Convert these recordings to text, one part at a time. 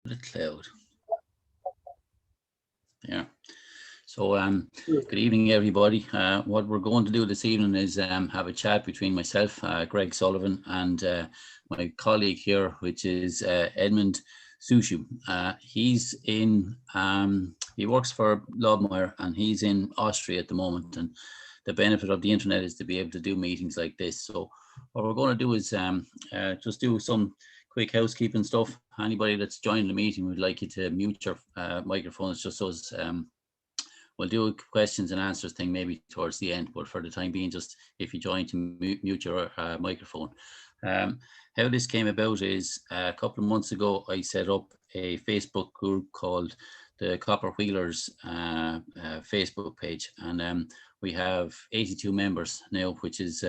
the cloud. Yeah. So good evening, everybody. What we're going to do this evening is have a chat between myself, Greg Sullivan, and my colleague here, which is Edmond Suciu. He's in, he works for Lobmeyer, and he's in Austria at the moment. And the benefit of the internet is to be able to do meetings like this. So what we're going to do is just do some quick housekeeping stuff. Anybody that's joining the meeting, we'd like you to mute your microphones just so as we'll do a questions and answers thing maybe towards the end, but for the time being, just if you join to mute your microphone. How this came about is a couple of months ago, I set up a Facebook group called the Copper Wheelers Facebook page, and we have 82 members now, which is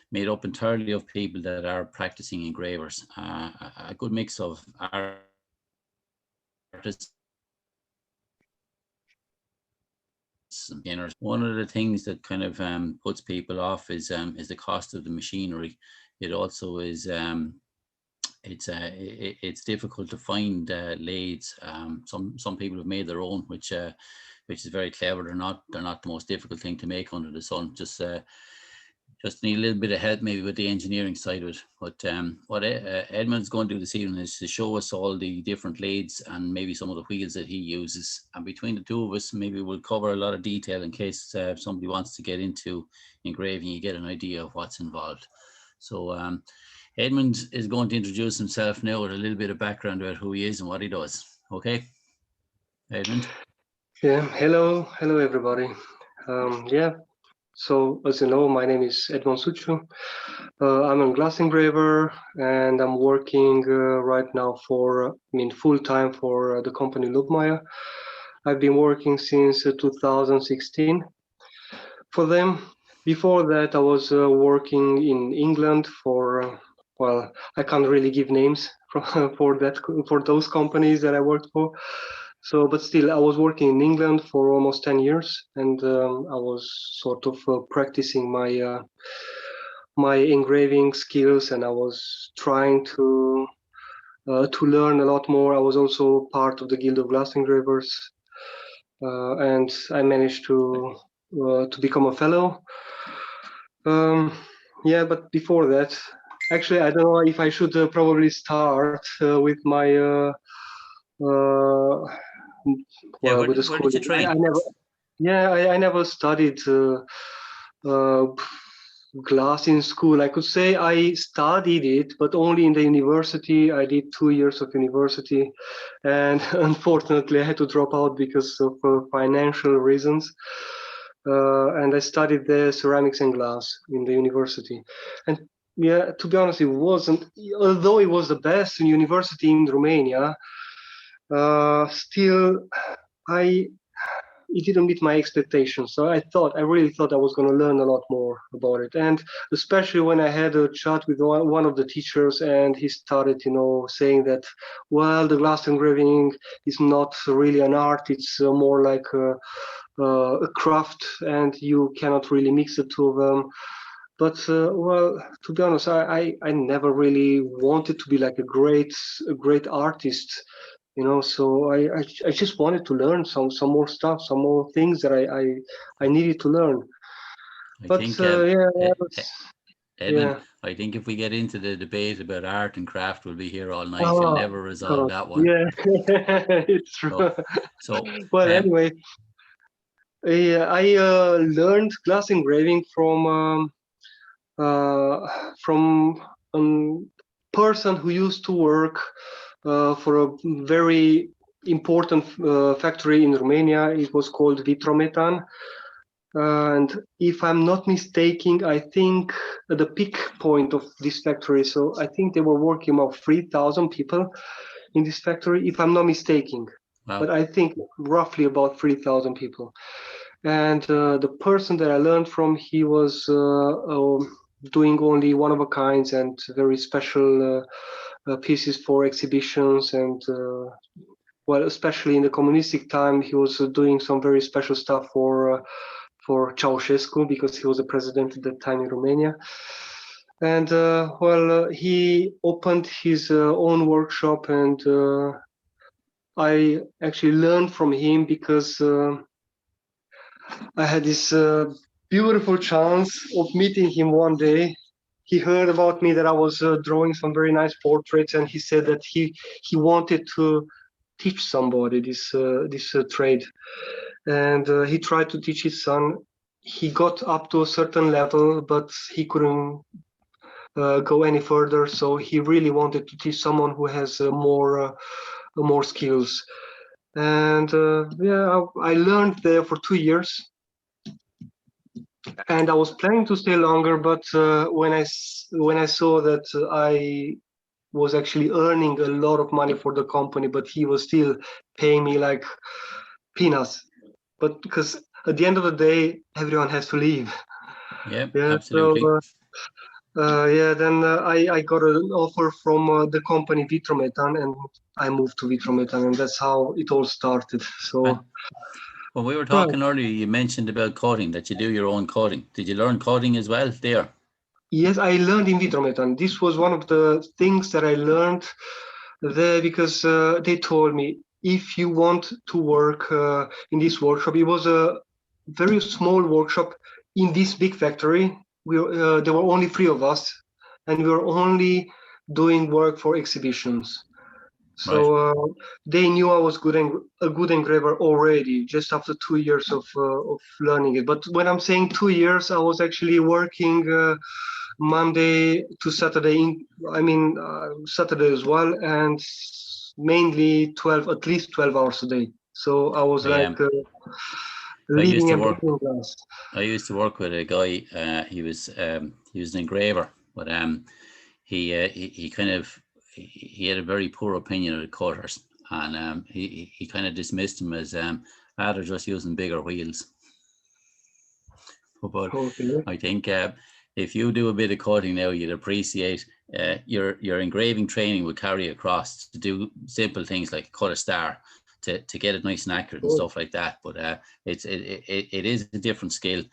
made up entirely of people that are practicing engravers, a good mix of artists. One of the things that kind of puts people off is the cost of the machinery. It also is it's difficult to find lathes. Some people have made their own, which is very clever. They're not the most difficult thing to make under the sun. Just need a little bit of help maybe with the engineering side of it. But what Edmond's going to do this evening is to show us all the different lathes and maybe some of the wheels that he uses. And between the two of us, maybe we'll cover a lot of detail in case somebody wants to get into engraving, you get an idea of what's involved. So Edmond is going to introduce himself now with a little bit of background about who he is and what he does. Okay, Edmond? Yeah, hello everybody. Yeah. So, as you know, my name is Edmond Suciu. I'm a glass engraver, and I'm working right now full-time for the company Lobmeyer. I've been working since 2016 for them. Before that, I was working in England for, well, I can't really give names for those companies that I worked for. So, but still, I was working in England for almost 10 years, and I was sort of practicing my my engraving skills, and I was trying to learn a lot more. I was also part of the Guild of Glass Engravers, and I managed to become a fellow. Yeah, but before that, actually, I don't know if I should probably start with my. Where With the did school. you train? I never studied glass in school. I could say I studied it, but only in the university. I did 2 years of university, and unfortunately, I had to drop out because of financial reasons. And I studied the ceramics and glass in the university. And yeah, to be honest, it wasn't. Although it was the best university in Romania, still, it didn't meet my expectations. So I really thought I was going to learn a lot more about it. And especially when I had a chat with one of the teachers, and he started, saying that, well, the glass engraving is not really an art. It's more like a craft, and you cannot really mix the two of them. But well, to be honest, I never really wanted to be like a great artist. So I just wanted to learn some more stuff, some more things that I needed to learn. Edmond, I think if we get into the debate about art and craft, we'll be here all night. We'll never resolve that one. Yeah, it's true. Well, anyway, I learned glass engraving from a person who used to work for a very important factory in Romania. It was called Vitrometan. And if I'm not mistaken, I think at the peak point of this factory, so I think they were working about 3,000 people in this factory, if I'm not mistaken. Wow. But I think roughly about 3,000 people. And the person that I learned from, he was doing only one-of-a-kinds and very special pieces for exhibitions, and well, especially in the communistic time, he was doing some very special stuff for Ceausescu, because he was the president at that time in Romania. And he opened his own workshop, and I actually learned from him because I had this beautiful chance of meeting him one day. He heard about me that I was drawing some very nice portraits, and he said that he wanted to teach somebody this trade, and he tried to teach his son. He got up to a certain level, but he couldn't go any further. So he really wanted to teach someone who has more skills. And yeah, I learned there for 2 years, and I was planning to stay longer, but when I saw that I was actually earning a lot of money for the company, but he was still paying me like peanuts. But because at the end of the day, everyone has to leave. Yeah, Yeah. absolutely. So yeah, then I got an offer from the company Vitrometan, and I moved to Vitrometan, and that's how it all started. So. When we were Right. talking earlier, you mentioned about coding, that you do your own coding. Did you learn coding as well there? Yes, I learned in Vitrometan. This was one of the things that I learned there because they told me if you want to work in this workshop, it was a very small workshop in this big factory. There were only 3 of us, and we were only doing work for exhibitions. So Right. they knew I was a good engraver already, just after 2 years of learning it. But when I'm saying 2 years, I was actually working Monday to Saturday. Saturday as well, and mainly at least 12 hours a day. So I was like I used living to and work. breathing glass. I used to work with a guy. He was an engraver, but he kind of he had a very poor opinion of the cutters, and he kind of dismissed them as they're just using bigger wheels. But Okay. I think if you do a bit of cutting now, you'd appreciate your engraving training would carry across to do simple things like cut a star to get it nice and accurate and stuff like that. But it is a different skill.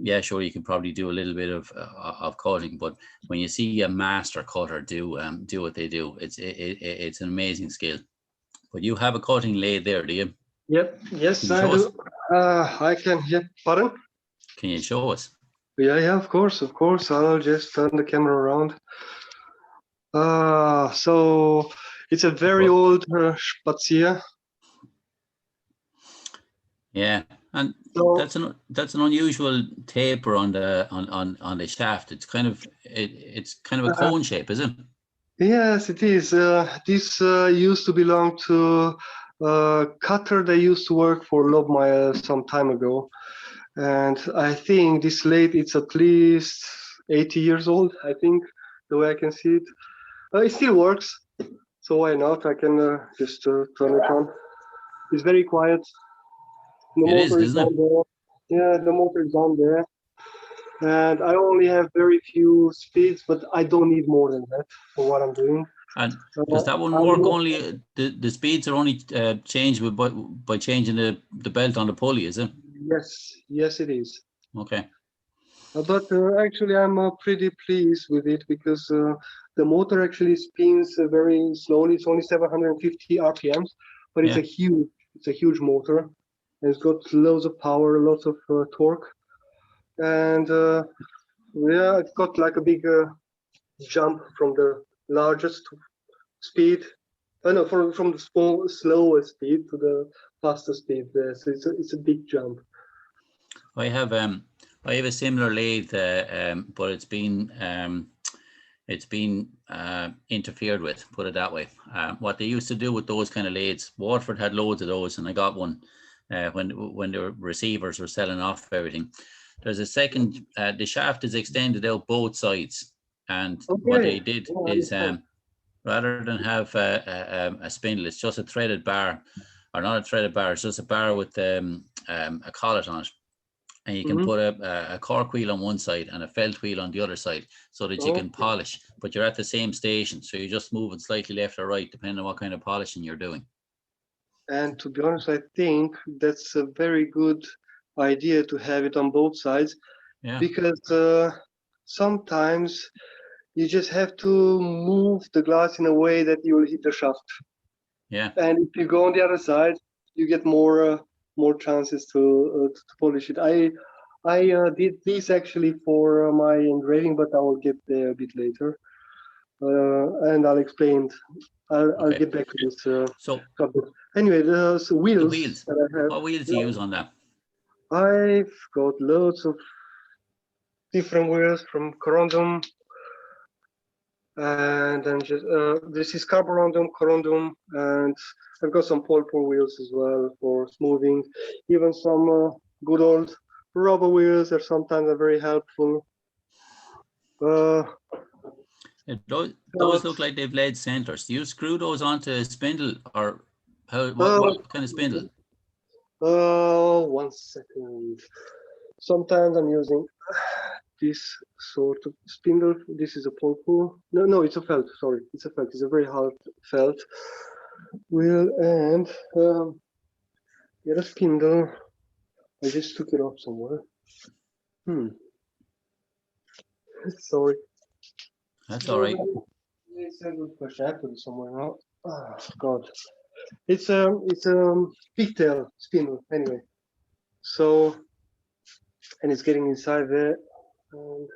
Yeah, sure, you can probably do a little bit of cutting, but when you see a master cutter do what they do, it's an amazing skill. But you have a cutting lathe there, do you? Yep. Yes, Can you I show us? do. I can. Yep. Pardon? Can you show us? Yeah, of course. I'll just turn the camera around. So it's a very old spazier. Yeah, and So, that's an unusual taper on the shaft. It's kind of a cone shape, is it? yes, it is. This used to belong to a cutter that used to work for Lobmeyer some time ago, and I think this lathe it's at least 80 years old. I think the way I can see it, it still works. So why not? I can just turn it on. It's very quiet. The It is, motor is isn't it? down there. Yeah, the motor is down there. And I only have very few speeds, but I don't need more than that for what I'm doing. And does that one work only? The speeds are only changed by changing the belt on the pulley, is it? Yes, it is. Okay. But actually, I'm pretty pleased with it because the motor actually spins very slowly. It's only 750 RPMs, but Yeah. it's a huge motor. And it's got loads of power, lots of torque, and yeah, it's got like a big jump from the largest speed. No, from the slowest speed to the fastest speed there. So it's a big jump. I have a similar lathe, but it's been interfered with, put it that way. What they used to do with those kind of lathes, Waterford had loads of those, and I got one when the receivers were selling off everything. There's a second, the shaft is extended out both sides, and what they did is rather than have a spindle, it's just a threaded bar, or not a threaded bar, it's just a bar with a collet on it. And you can put a cork wheel on one side and a felt wheel on the other side so that you can polish, but you're at the same station. So you're just moving slightly left or right, depending on what kind of polishing you're doing. And to be honest, I think that's a very good idea to have it on both sides. Yeah. Because sometimes you just have to move the glass in a way that you will hit the shaft. Yeah. And if you go on the other side, you get more chances to polish it. I did this actually for my engraving, but I will get there a bit later, and I'll explain. I'll Okay. get back to this. So anyway, the wheels, the wheels. that I have. What wheels do you use on that? I've got loads of different wheels from corundum, and then just this is carborundum, corundum, and I've got some pole pull wheels as well for smoothing. Even some good old rubber wheels are sometimes very helpful. Those look like they've lead centers. Do you screw those onto a spindle, or Uh, what kind of spindle? 1 second. Sometimes I'm using this sort of spindle. This is a pole pull. No, it's a felt. Sorry, it's a felt. It's a very hard felt wheel, and the other spindle. I just took it off somewhere. Sorry. That's all right. It's a good question. I put it somewhere now. Oh, God. It's pigtail spindle anyway. So, and it's getting inside there. And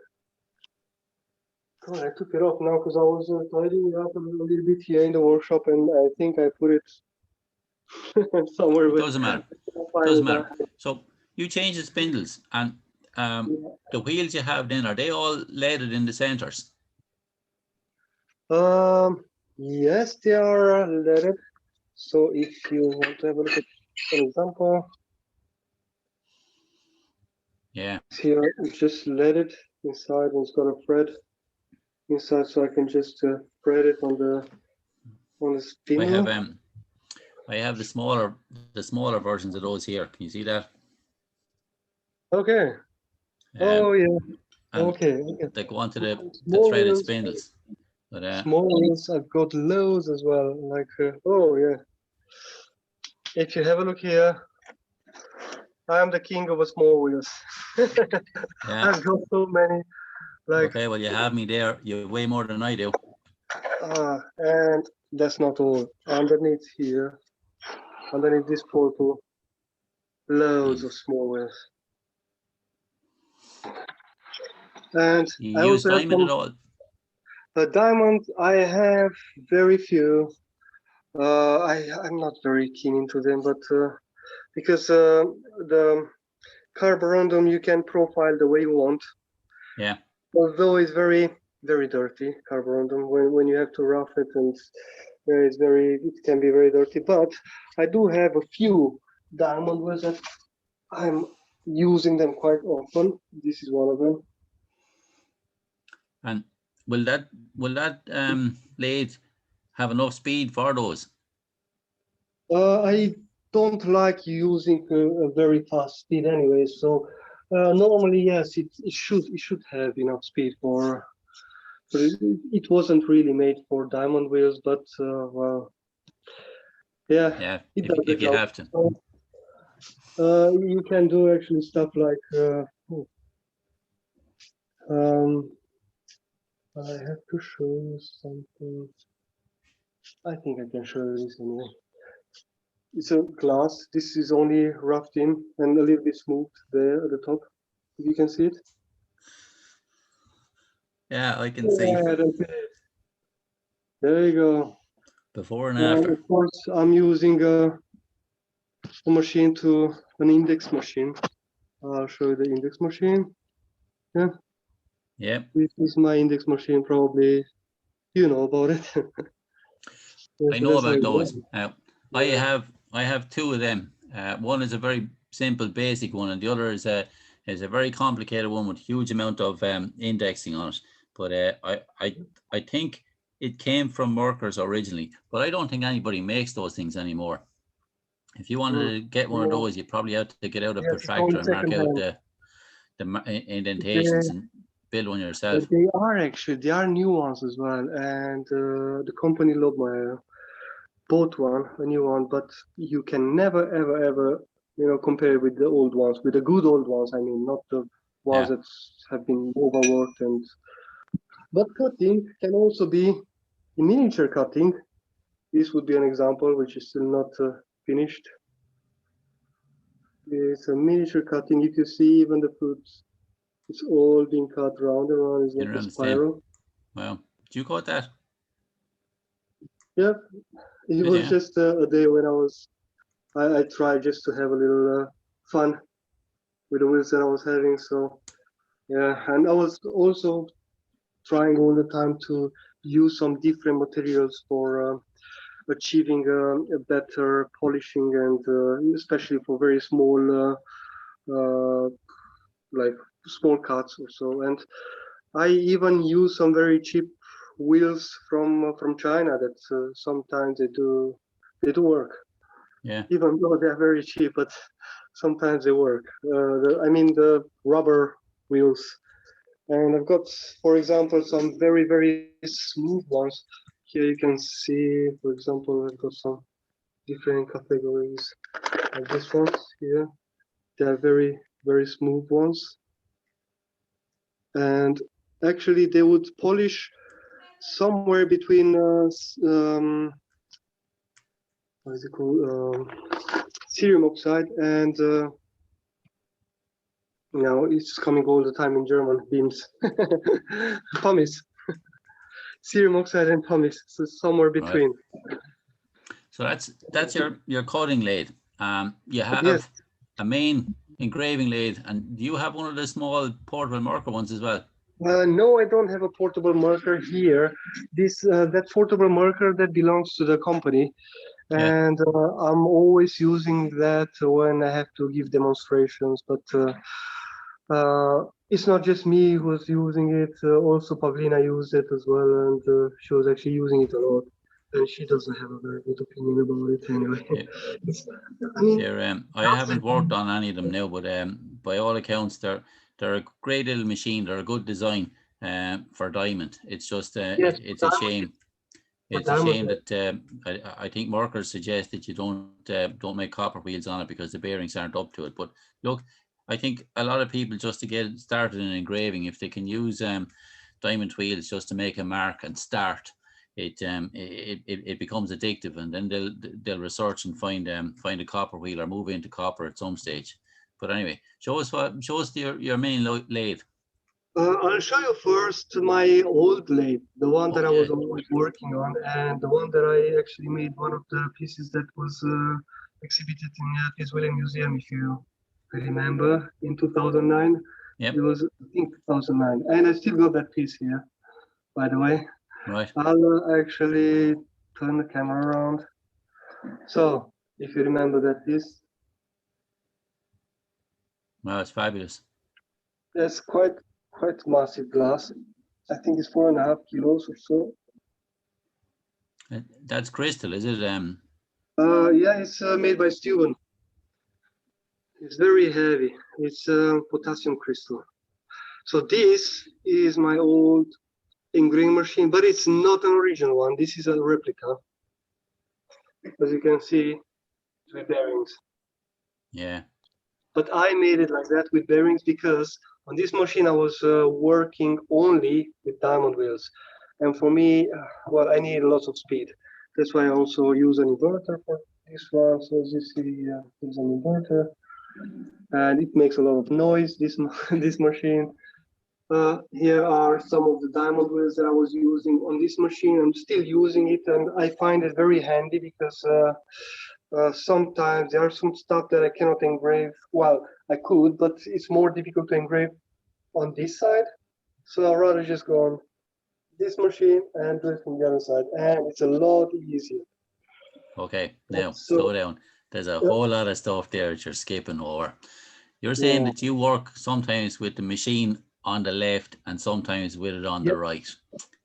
I took it off now because I was tidying it up a little bit here in the workshop, and I think I put it somewhere. It doesn't matter. Doesn't matter. So you change the spindles, and the wheels you have then, are they all leaded in the centers? Yes, they are leaded. So if you want to have a look at an example, yeah, here it's just leaded inside, and it's got a thread inside, so I can just thread it on the spindle. I have the smaller versions of those here. Can you see that? Okay. Oh yeah. Okay. They go onto the threaded spindles. But small wheels, I've got loads as well. Like oh yeah. If you have a look here, I am the king of small wheels. yeah. I've got so many. Like okay, well, you have me there. You weigh more than I do. And that's not all. Underneath here, underneath this photo, loads of small wheels. And You I use also diamond at all? A diamond, I have very few. I'm not very keen into them, but because the carborundum you can profile the way you want. Yeah. Although it's very dirty carborundum when you have to rough it, and it can be very dirty. But I do have a few diamond wheels that I'm using them quite often. This is one of them. And will that lathe have enough speed for those? I don't like using a very fast speed anyway, so normally yes, it should have enough speed for. But it wasn't really made for diamond wheels, but well, yeah. If you have to. So, you can do actually stuff like I have to show you something. I think I can show you this anyway. It's a glass. This is only roughed in and a little bit smooth there at the top. If you can see it. Yeah, I can see. There you go. Before and after. Of course, I'm using a machine to an index machine. I'll show you the index machine. Yeah. Yeah. This is my index machine. Probably you know about it. I know about those. I have two of them. One is a very simple, basic one, and the other is a very complicated one with huge amount of indexing on it. But I think it came from Merkers originally, but I don't think anybody makes those things anymore. If you wanted to get one of those, you probably have to get out a protractor and mark out the indentations and build one yourself. They are new ones as well, and the company Lobmeyer bought a new one, but you can never ever compare it with the old ones, with the good old ones. I mean, not the ones that have been overworked. But cutting can also be in miniature cutting. This would be an example which is still not finished. It's a miniature cutting. If you see even the fruits, it's all being cut round and round. It's like a spiral. Wow. Do you cut that? Yeah, it was just a day when I tried just to have a little fun with the wheels that I was having. So yeah, and I was also trying all the time to use some different materials for achieving a better polishing, and especially for very small like small cuts or so. And I even use some very cheap wheels from China that sometimes they do work. Yeah. Even though they're very cheap, but sometimes they work. I mean the rubber wheels. And I've got, for example, some very, very smooth ones. Here you can see, for example, I've got some different categories like this ones here. They are very, very smooth ones. And actually they would polish somewhere between, what is it called? Cerium oxide and, it's coming all the time in German, beams. Pumice. Cerium oxide and pumice, so somewhere between. Right. So that's your cutting lathe. You have a main engraving lathe, and do you have one of the small portable marker ones as well? No, I don't have a portable marker here. That portable marker that belongs to the company, and I'm always using that when I have to give demonstrations. But it's not just me who's using it. Also, Pavlina used it as well, and she was actually using it a lot. And she doesn't have a very good opinion about it anyway. Yeah. I haven't worked on any of them now, but by all accounts, they're a great little machine. They're a good design for diamond. It's just it's a shame. It's a shame that I think markers suggest that you don't make copper wheels on it because the bearings aren't up to it. But look, I think a lot of people, just to get started in engraving, if they can use diamond wheels just to make a mark and start, it becomes addictive, and then they'll research and find a copper wheel or move into copper at some stage. But anyway, show us your main lathe. I'll show you first my old lathe, the one that I was always working on, and the one that I actually made one of the pieces that was exhibited in the Fitzwilliam Museum, if you remember, in 2009. Yep. It was, I think, 2009, and I still got that piece here, by the way. Right. I'll actually turn the camera around. So, if you remember that piece. Wow, it's fabulous. That's quite massive glass. I think it's 4.5 kilos or so. That's crystal, is it? Yeah, it's made by Sullivan. It's very heavy. It's potassium crystal. So this is my old engraving machine, but it's not an original one. This is a replica. As you can see, with bearings. Yeah. But I made it like that with bearings because on this machine I was working only with diamond wheels. And for me, well, I need lots of speed. That's why I also use an inverter for this one. So as you see, there's an inverter. And it makes a lot of noise, this machine. Here are some of the diamond wheels that I was using on this machine. I'm still using it, and I find it very handy because sometimes there are some stuff that I cannot engrave. Well, I could, but it's more difficult to engrave on this side. So I'd rather just go on this machine and do it from the other side, and it's a lot easier. Okay, now slow down. There's a whole lot of stuff there that you're skipping over. You're saying that you work sometimes with the machine on the left and sometimes with it on the right.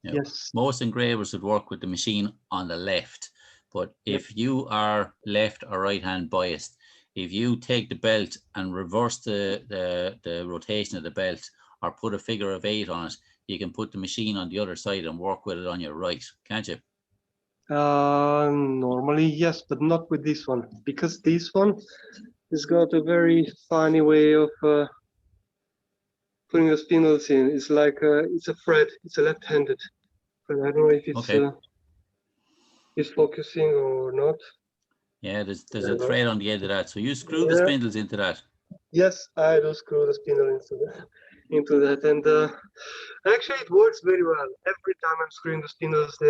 Now, yes. Most engravers would work with the machine on the left, but if you are left or right hand biased, if you take the belt and reverse the rotation of the belt or put a figure of 8 on it, you can put the machine on the other side and work with it on your right, can't you? Normally, yes, but not with this one, because this one has got a very funny way of putting the spindles in. It's like it's a thread. It's a left-handed. But I don't know if it's. Okay. is focusing or not. Yeah, there's a thread on the end of that. So you screw the Yeah. spindles into that. Yes, I do screw the spindle into that, and actually it works very well. Every time I'm screwing the spindles, they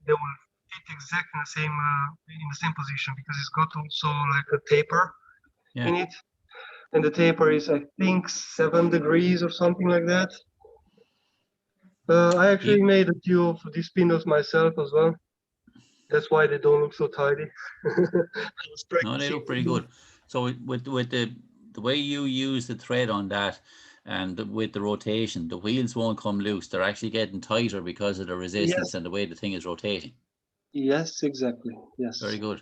will fit exactly in the same position, because it's got also like a taper in Yeah. it, and the taper is, I think, 7 degrees or something like that. I actually You, made a few of these spindles myself as well. That's why they don't look so tidy. I was no, they practicing. look pretty good. So with the way you use the thread on that, and with the rotation, the wheels won't come loose. They're actually getting tighter because of the resistance Yes, and the way the thing is rotating. yes, exactly. Very Yes. good.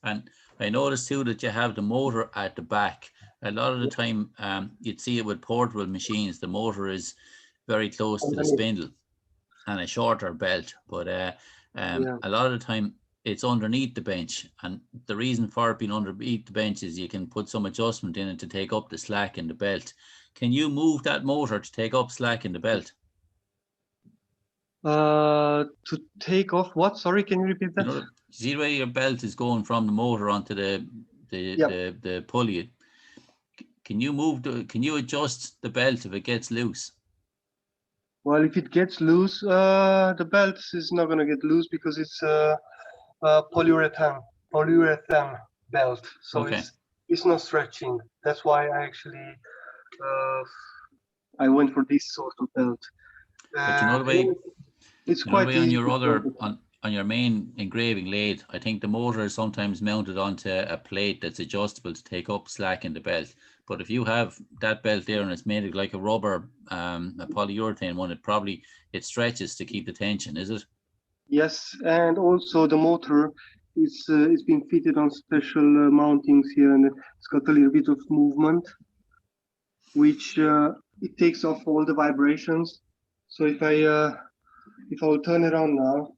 And I noticed too that you have the motor at the back. A lot of the time, you'd see it with portable machines. The motor is very close to the Underneath. spindle and a shorter belt, but Yeah. a lot of the time it's underneath the bench. And the reason for it being underneath the bench is you can put some adjustment in it to take up the slack in the belt. Can you move that motor to take up slack in the belt? To take off what? Sorry, can you repeat You that? know, see the way your belt is going from the motor onto Yeah. the pulley. Can you can you adjust the belt if it gets loose? Well, if it gets loose, the belt is not gonna get loose because it's a polyurethane belt, so Okay. it's not stretching. That's why uh, I went for this sort of belt. But you know the Yeah, way, it's you know the quite way on easy your to build other it. on your main engraving lathe, I think the motor is sometimes mounted onto a plate that's adjustable to take up slack in the belt. But if you have that belt there and it's made like a rubber, a polyurethane one, it stretches to keep the tension, is it? Yes, and also the motor is being fitted on special mountings here, and it's got a little bit of movement, which it takes off all the vibrations. So if I will turn it on now,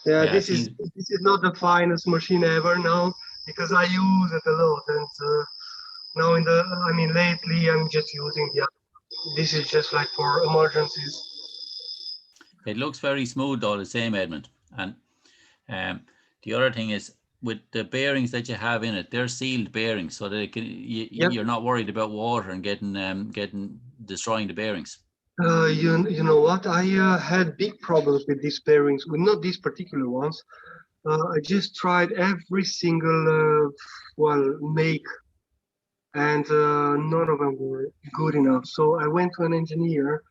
yeah, Yeah, it seems. this is not the finest machine ever now, because I use it a lot, and now lately I'm just using the. This is just like for emergencies. It looks very smooth all the same, Edmund. And the other thing is with the bearings that you have in it, they're sealed bearings, so that Yep. you're not worried about water and getting destroying the bearings. You know what? I had big problems with these pairings, with not these particular ones. I just tried every single make, and none of them were good enough. So I went to an engineer.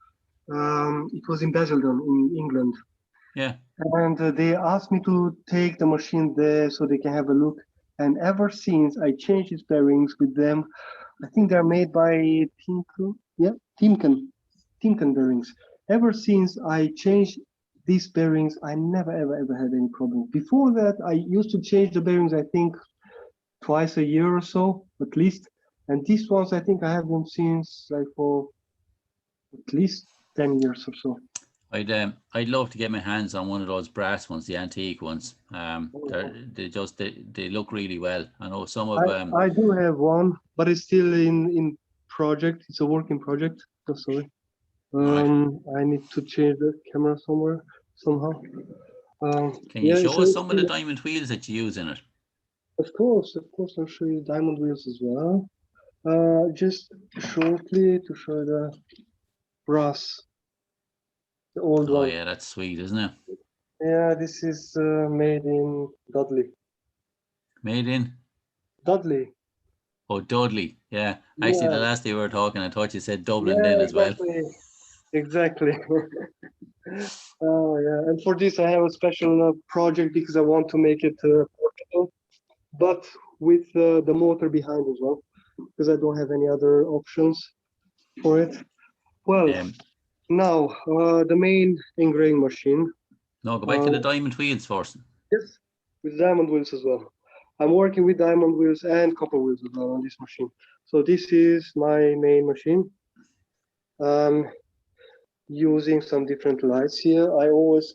It was in Basildon in England, Yeah. and they asked me to take the machine there so they can have a look. And ever since I changed these bearings with them, I think they're made by Timken. Yeah, Timken bearings. Ever since I changed these bearings, I never ever had any problem. Before that, I used to change the bearings, I think, twice a year or so, at least. And these ones, I think I have them since like for at least 10 years or so. I'd love to get my hands on one of those brass ones, the antique ones. They look really well. I know some of I do have one, but it's still in project. It's a working project. Oh, sorry. right. I need to change the camera somewhere somehow. Can you Yeah, show so us some of the diamond wheels that you use in it? of course, I'll show you diamond wheels as well. Just shortly to show the brass, the old Oh one. yeah, that's sweet, isn't it? Yeah, this is made in Dudley. Made in. Dudley. Oh, Dudley. Yeah. Actually, the Yeah, last day we were talking, I thought you said Dublin yeah, then as well. exactly, exactly. Oh yeah, and for this I have a special project because I want to make it portable, but with the motor behind as well, because I don't have any other options for it. Well, Um, now the main engraving machine. no, go back to Uh, the diamond wheels first. yes, with diamond wheels as well. I'm working with diamond wheels and copper wheels as well on this machine. So this is my main machine. Using some different lights here. I always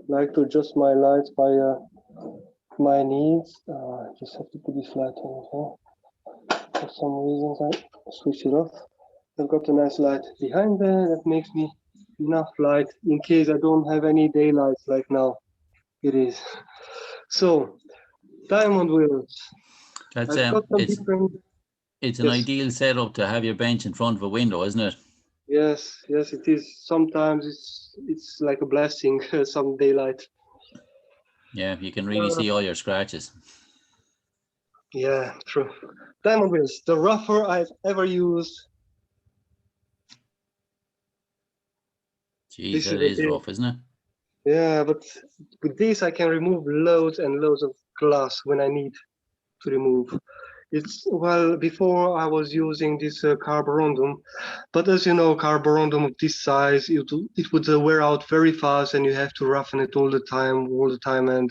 like to adjust my lights by my needs. Just have to put this light on here. For some reasons I switch it off. I've got a nice light behind there that makes me enough light in case I don't have any daylights like now. It is. So, diamond wheels. That's I've got some it's different. an Yes, ideal setup to have your bench in front of a window, isn't it? yes, yes. It is. Sometimes it's like a blessing. Some daylight. Yeah, you can really see all your scratches. Yeah, true. Diamond wheels, the rougher I've ever used. Jeez, This is that the is thing. rough, isn't it? Yeah, but with this I can remove loads and loads of glass when I need to remove. It's well, before I was using this carborundum, but as you know, carborundum of this size, it would wear out very fast, and you have to roughen it all the time, and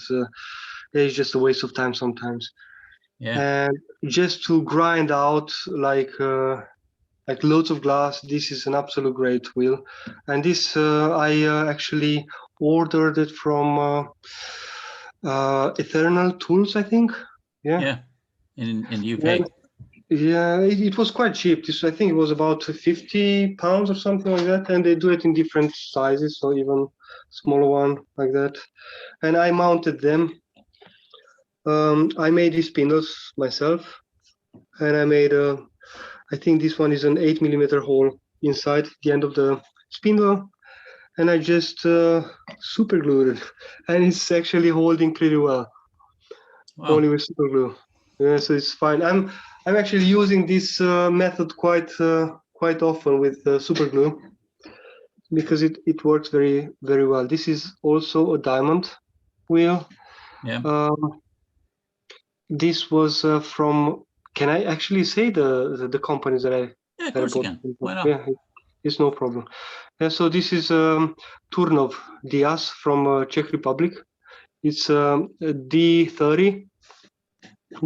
it's just a waste of time sometimes. Yeah. And just to grind out like loads of glass, this is an absolute great wheel. And this I actually ordered it from Eternal Tools, I think. Yeah. Yeah. In the Yeah, UK. yeah, it was quite cheap. This, I think it was about £50 or something like that, and they do it in different sizes, so even smaller one like that. And I mounted them. I made these spindles myself, and I made I think this one is an 8 mm hole inside the end of the spindle, and I just super glued it, and it's actually holding pretty well. Wow. Only with super glue. Yeah, so it's fine. I'm actually using this method quite often with super glue because it works very well. This is also a diamond wheel. Yeah. This was from. Can I actually say the companies Yeah, of that I course you bought? can. Why not? Yeah, it's no problem. Yeah, so this is Turnov Diaz from Czech Republic. It's a D30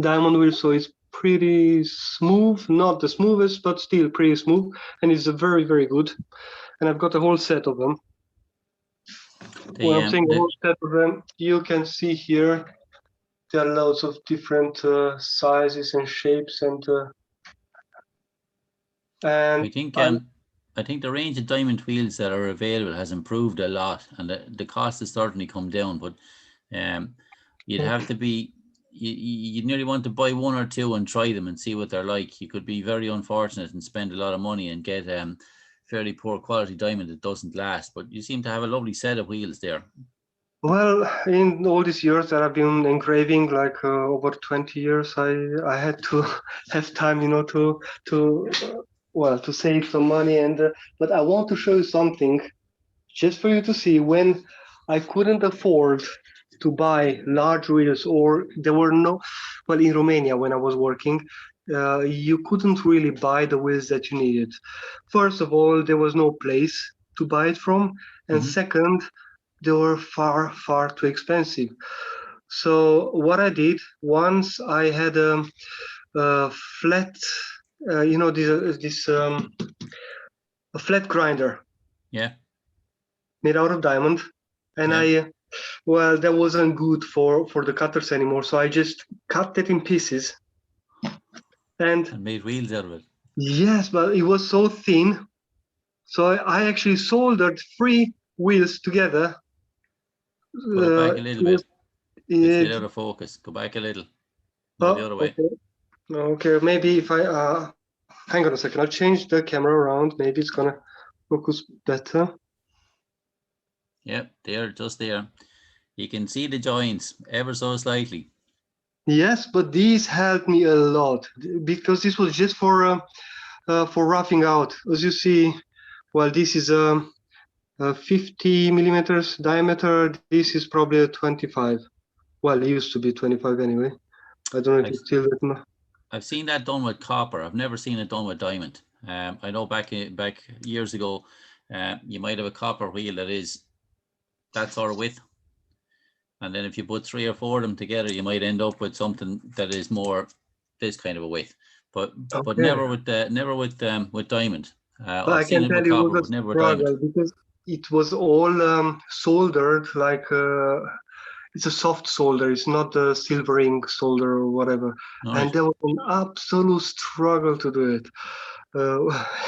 diamond wheel, so it's pretty smooth, not the smoothest, but still pretty smooth, and it's a very good. And I've got a whole set of them. When I'm saying a whole set of them, you can see here there are loads of different sizes and shapes, and I think the range of diamond wheels that are available has improved a lot, and the cost has certainly come down. But you'd have to be you'd nearly want to buy one or two and try them and see what they're like. You could be very unfortunate and spend a lot of money and get fairly poor quality diamond that doesn't last. But you seem to have a lovely set of wheels there. well, in all these years that I've been engraving, like over 20 years, I had to have time, to save some money. And but I want to show you something, just for you to see when I couldn't afford to buy large wheels, or there were no. Well, in Romania when I was working, you couldn't really buy the wheels that you needed. First of all, there was no place to buy it from, and second, they were far too expensive. So what I did, once I had a flat, a flat grinder. Yeah. Made out of diamond, and well, that wasn't good for the cutters anymore. So I just cut it in pieces, and made wheels out of it. Yes, but it was so thin. So I actually soldered 3 wheels together. Put it back a little bit. It's a bit out of focus. Go back a little. No, the other way. Okay, maybe if I hang on a second, I'll change the camera around. Maybe it's gonna focus better. Yep, there, just there. You can see the joints ever so slightly. Yes, but these helped me a lot because this was just for roughing out. As you see, well, this is a 50 millimeters diameter. This is probably a 25. Well, it used to be 25 anyway. I don't know if it's still that much. I've seen that done with copper. I've never seen it done with diamond. I know back years ago, you might have a copper wheel that is that sort of width, and then if you put 3 or 4 of them together, you might end up with something that is more this kind of a width. But never with diamond. I've seen it with copper, but never with diamond. Because it was all soldered like it's a soft solder. It's not a silvering solder or whatever. Right. And there was an absolute struggle to do it.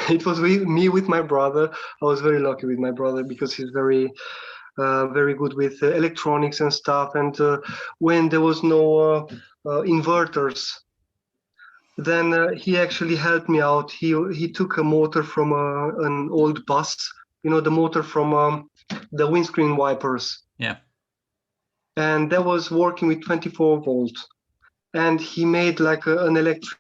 it was me with my brother. I was very lucky with my brother because he's very good with electronics and stuff. And when there was no inverters, then he actually helped me out. He took a motor from an old bus, the motor from the windscreen wipers. Yeah. And that was working with 24 volts. And he made like an electric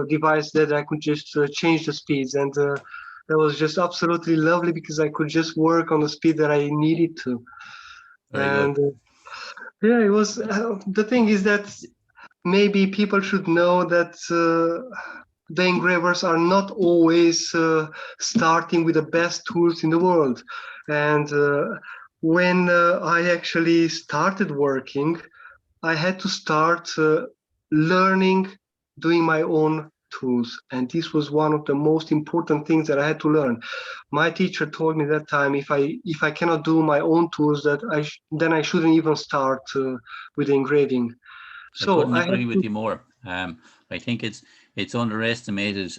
device that I could just change the speeds. And that was just absolutely lovely because I could just work on the speed that I needed to. Very And good. yeah, it was. The thing is that maybe people should know that the engravers are not always starting with the best tools in the world. And when I actually started working, I had to start learning doing my own tools, and this was one of the most important things that I had to learn. My teacher told me that time if I cannot do my own tools, that then I shouldn't even start with engraving. I So couldn't I had agree with to. you more. I think it's underestimated.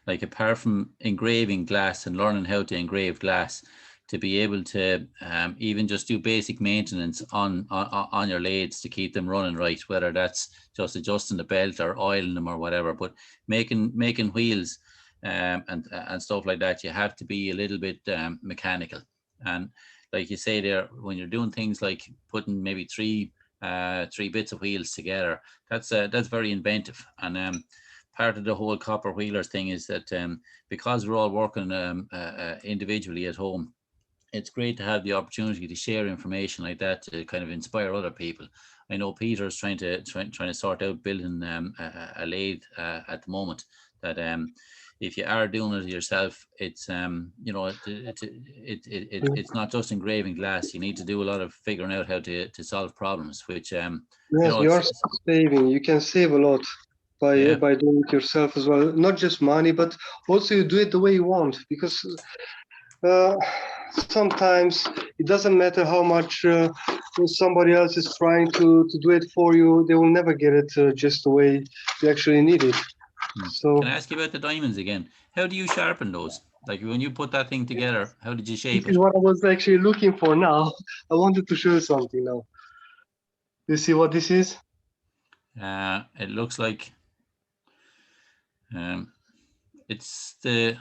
Like apart from engraving glass and learning how to engrave glass, to be able to even just do basic maintenance on your lathes to keep them running right, whether that's just adjusting the belt or oiling them or whatever, but making wheels and stuff like that, you have to be a little bit mechanical. And like you say there, when you're doing things like putting maybe three bits of wheels together, that's very inventive. And part of the whole copper wheelers thing is that because we're all working individually at home, it's great to have the opportunity to share information like that to kind of inspire other people. I know Peter's trying to sort out building a lathe at the moment. That if you are doing it yourself, it's it's not just engraving glass. You need to do a lot of figuring out how to solve problems, which Yes, you are saving. You can save a lot yeah. by doing it yourself as well. Not just money, but also you do it the way you want, because sometimes it doesn't matter how much somebody else is trying to do it for you. They will never get it just the way you actually need it. So Can I ask you about the diamonds again? How do you sharpen those? Like when you put that thing together, how did you shape this is it? what I was actually looking for now. I wanted to show you something now. You see what this is? It looks like it's the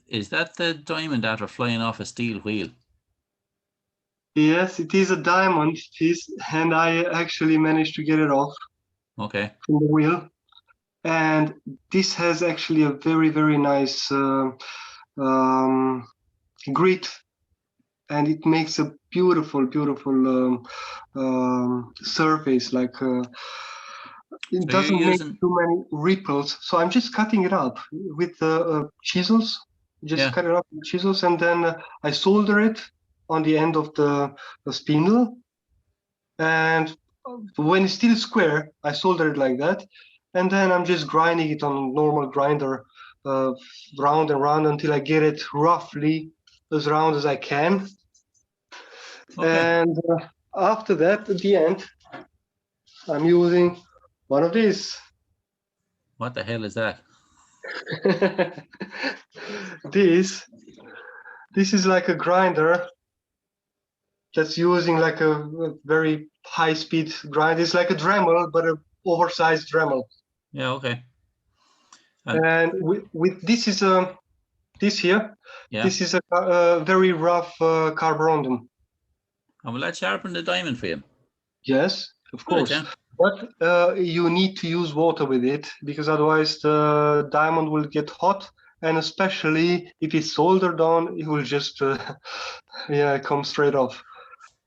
is that the diamond that are flying off a steel wheel? Yes, it is a diamond piece, and I actually managed to get it off Okay. from the wheel. And this has actually a very nice grit, and it makes a beautiful surface. Like it So you're doesn't make using too many ripples. So I'm just cutting it up with chisels. Just yeah. cut it up with chisels, and then I solder it on the end of the spindle. And when it's still square, I solder it like that, and then I'm just grinding it on a normal grinder, round and round until I get it roughly as round as I can. Okay. And after that, at the end, I'm using one of these. What the hell is that? This is like a grinder that's using like a very high-speed grind. It's like a Dremel, but an oversized Dremel. Yeah. Okay. And with this is this here. Yeah. This is a very rough carborundum. And will that sharpen the diamond for you? Yes, of Will it? course. Yeah. But you need to use water with it, because otherwise the diamond will get hot, and especially if it's soldered on, it will just yeah, come straight off.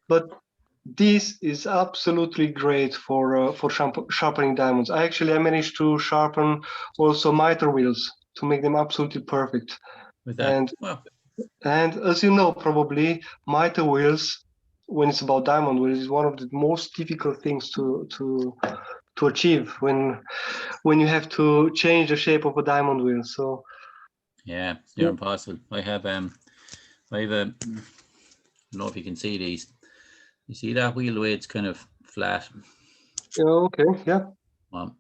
But this is absolutely great for sharpening diamonds. I managed to sharpen also miter wheels to make them absolutely perfect. With that. And Well. And as you know, probably miter wheels, when it's about diamond wheels, is one of the most difficult things to achieve when you have to change the shape of a diamond wheel. So Yeah, they're impossible. I have a I don't know if you can see these. You see that wheel, the way it's kind of flat? yeah, okay, yeah. Can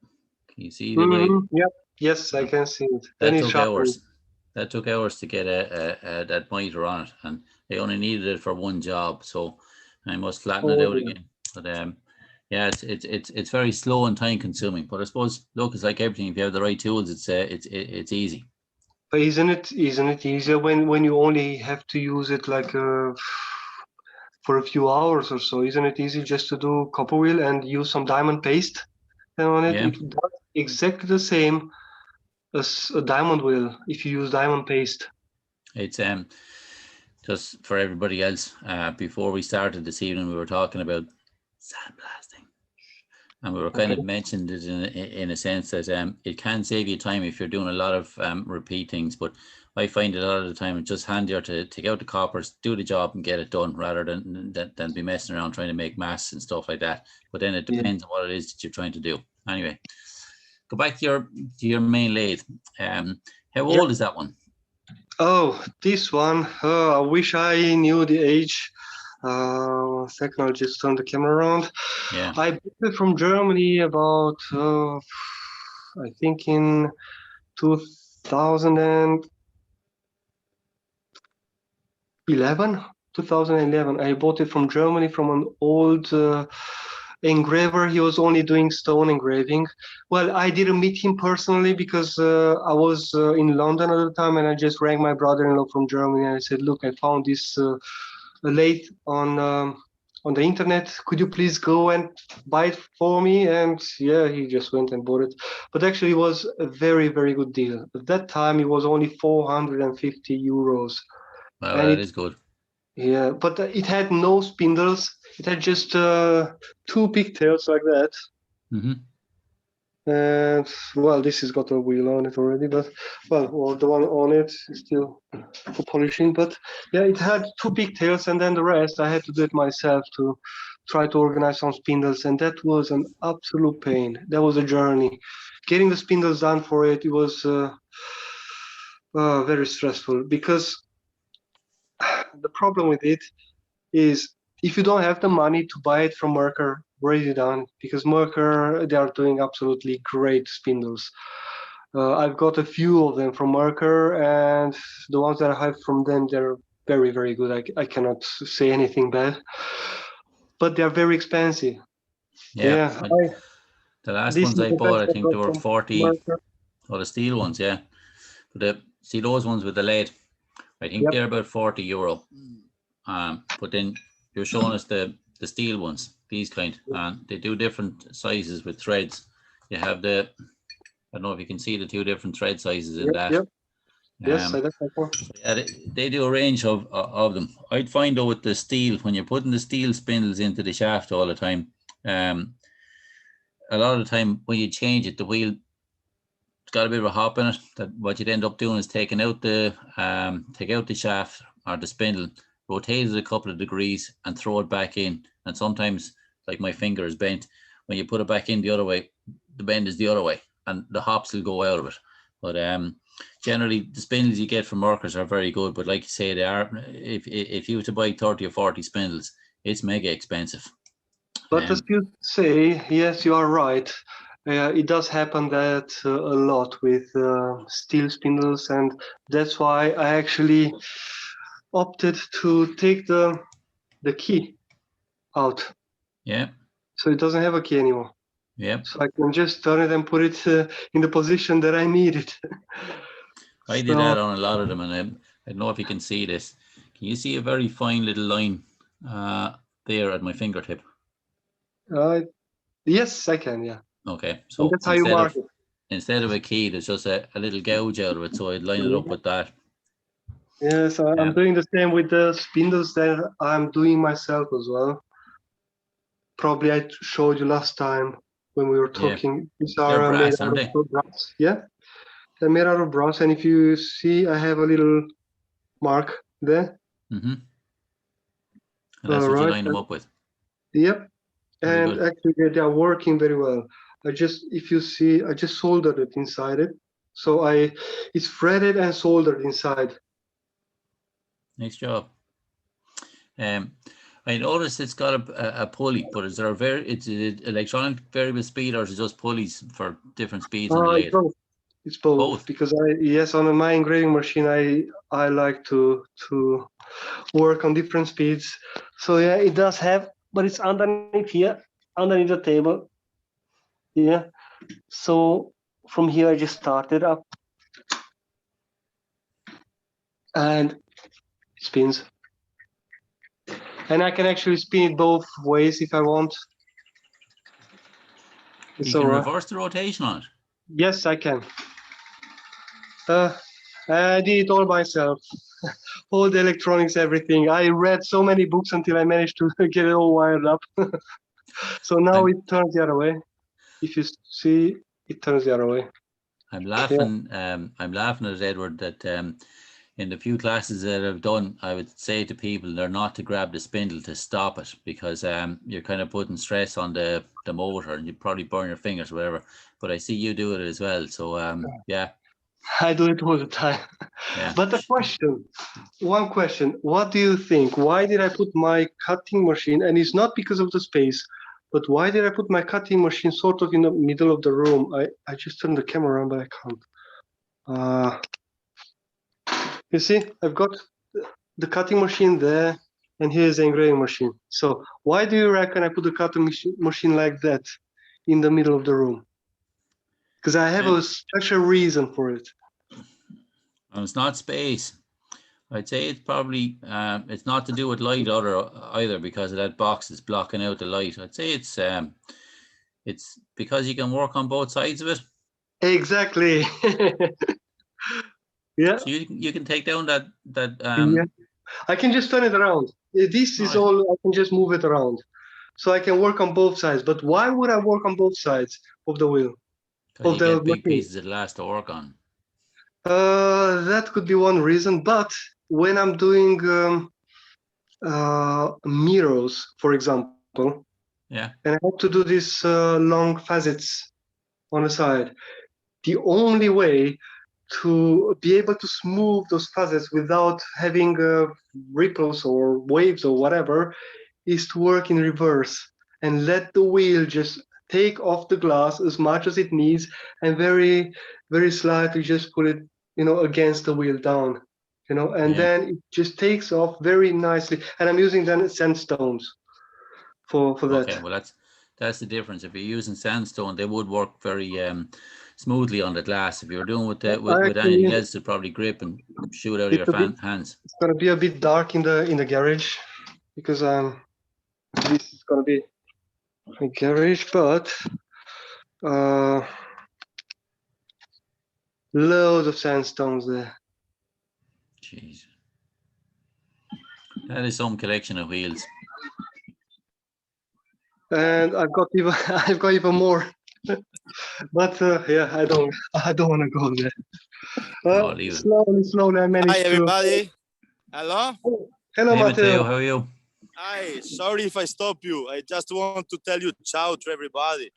you see the way? Yeah, Yes, I can see it. Then That it's took sharpening. hours. That took hours to get that miter on it, and they only needed it for one job, so I must flatten it Oh, out dear. again. But yeah, it's very slow and time consuming. But I suppose, look, it's like everything. If you have the right tools, it's easy. But isn't it easier when you only have to use it like for a few hours or so? Isn't it easy just to do copper wheel and use some diamond paste on it? Yeah, It does exactly the same as a diamond wheel if you use diamond paste. it's just for everybody else. Before we started this evening, we were talking about sandblasting. And we were kind Okay. of mentioned it in a sense that it can save you time if you're doing a lot of repeat things. But I find a lot of the time it's just handier to take out the coppers, do the job, and get it done rather than be messing around trying to make masks and stuff like that. But then it Yeah. depends on what it is that you're trying to do. Anyway, go back to your main lathe. How Yep. old is that one? Oh, this one. I wish I knew the age. 1 second, I'll just turn the camera around. Yeah. I bought it from Germany about, I think in 2011. 2011. I bought it from Germany from an old engraver. He was only doing stone engraving. Well, I didn't meet him personally because I was in London at the time, and I just rang my brother-in-law from Germany and I said, "Look, I found this lathe on the internet. Could you please go and buy it for me?" And yeah, he just went and bought it. But actually, it was a very, very good deal. At that time, it was only 450 euros. Well, And that it, is good. yeah, but it had no spindles. It had just two pigtails like that. Mm-hmm. And well, this has got a wheel on it already, but well, the one on it is still for polishing. But yeah, it had two pigtails, and then the rest I had to do it myself to try to organize some spindles, and that was an absolute pain. That was a journey. Getting the spindles done for it, it was very stressful because the problem with it is if you don't have the money to buy it from Mercer already done, because Mercer, they are doing absolutely great spindles. I've got a few of them from Mercer, and the ones that I have from them, they're very, very good. I cannot say anything bad, but they're very expensive. Yeah. Yeah, The last this ones is I the bought, best I I've think they got were from 40, Mercer. or the steel ones, yeah. But see those ones with the lead, I think Yep. they're about €40. But then you're showing us the steel ones, these kind, and they do different sizes with threads. You have I don't know if you can see the two different thread sizes in Yep. that. Yep. Yes, I got that one. Yeah, they do a range of them. I'd find though with the steel, when you're putting the steel spindles into the shaft all the time, a lot of the time when you change it, the wheel got a bit of a hop in it. That what you'd end up doing is taking out the shaft or the spindle, rotate it a couple of degrees, and throw it back in. And sometimes, like my finger is bent, when you put it back in the other way, the bend is the other way, and the hops will go out of it. But generally, the spindles you get from workers are very good. But like you say, they are. If you were to buy 30 or 40 spindles, it's mega expensive. But as you say, yes, you are right. It does happen that a lot with steel spindles, and that's why I actually opted to take the key out, Yeah, so it doesn't have a key anymore. yeah. So I can just turn it and put it in the position that I need it. I did that So on a lot of them, and I don't know if you can see this. Can you see a very fine little line there at my fingertip? uh, yes, I can. Yeah, Okay, and so that's how you mark it. instead of a key, there's just a little gouge out of it, so I'd line it up with that. Yes, I'm doing the same with the spindles that I'm doing myself as well. Probably I showed you last time when we were Yeah, talking. These they're are made brass, out aren't they? of brass. Yeah, they're made out of brass, and if you see, I have a little mark there. Mm-hmm. And that's what you Right. line them up with. Yep. Very And good. actually, they are working very well. If you see, I just soldered it inside it. So it's threaded and soldered inside. Nice job. I noticed it's got a pulley, but is there it's an electronic variable speed, or is it just pulleys for different speeds on the lathe? Both. It's both, Both. because yes, on my engraving machine, I like to work on different speeds. So yeah, it does have, but it's underneath here, underneath the table. Yeah. So from here, I just started up, and it spins. And I can actually spin it both ways if I want. You can reverse the rotation on it. Yes, I can. I did it all myself. All the electronics, everything. I read so many books until I managed to get it all wired up. So now it turns the other way. If you see, it turns the other way. I'm laughing. I'm laughing at Edward that in the few classes that I've done, I would say to people they're not to grab the spindle to stop it, because you're kind of putting stress on the motor and you probably burn your fingers or whatever. But I see you do it as well. So yeah. I do it all the time. Yeah. But one question, what do you think? Why did I put my cutting machine, and it's not because of the space, but why did I put my cutting machine sort of in the middle of the room? I just turned the camera on, but I can't. You see, I've got the cutting machine there, and here's the engraving machine. So why do you reckon I put the cutting machine like that in the middle of the room? Because I have a special reason for it. And it's not space. I'd say it's probably it's not to do with light either, because of that box is blocking out the light. I'd say it's because you can work on both sides of it. Exactly. Yeah. So you can take down that Yeah. I can just turn it around. This is all, I can just move it around. So I can work on both sides. But why would I work on both sides of the wheel? Because you get big pieces of glass to work on. That could be one reason. But when I'm doing mirrors, for example, yeah, and I have to do these long facets on the side, the only way to be able to smooth those facets without having ripples or waves or whatever is to work in reverse and let the wheel just take off the glass as much as it needs, and very, very slightly just put it, against the wheel down, and then it just takes off very nicely. And I'm using then sandstones for that. Okay, well that's the difference. If you're using sandstone, they would work very smoothly on the glass. If you're doing with anything else, it'll probably grip and shoot out of your hands. It's gonna be a bit dark in the garage, because this is gonna be a garage, but loads of sandstones there. Jeez, that is some collection of wheels. And I've got even more. But yeah, I don't want to go there. Slowly I managed to. Hi everybody. Hello. Hello, hey, Matteo. How are you? Hi. Sorry if I stop you. I just want to tell you ciao to everybody.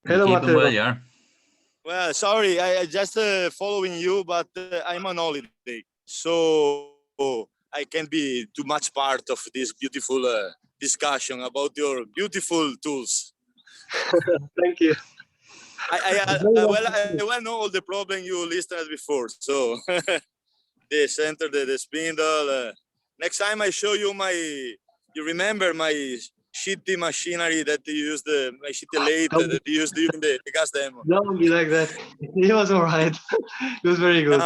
Hello, Matteo. Well, yeah. Well, sorry, I just following you, but I'm on holiday, so I can't be too much part of this beautiful discussion about your beautiful tools. Thank you. I well know all the problem you listed before. So the center, the spindle. Next time I show you you remember my shitty machinery that you used, my shitty lathe that you used during the gas demo. Don't be like that. It was all right. It was very good.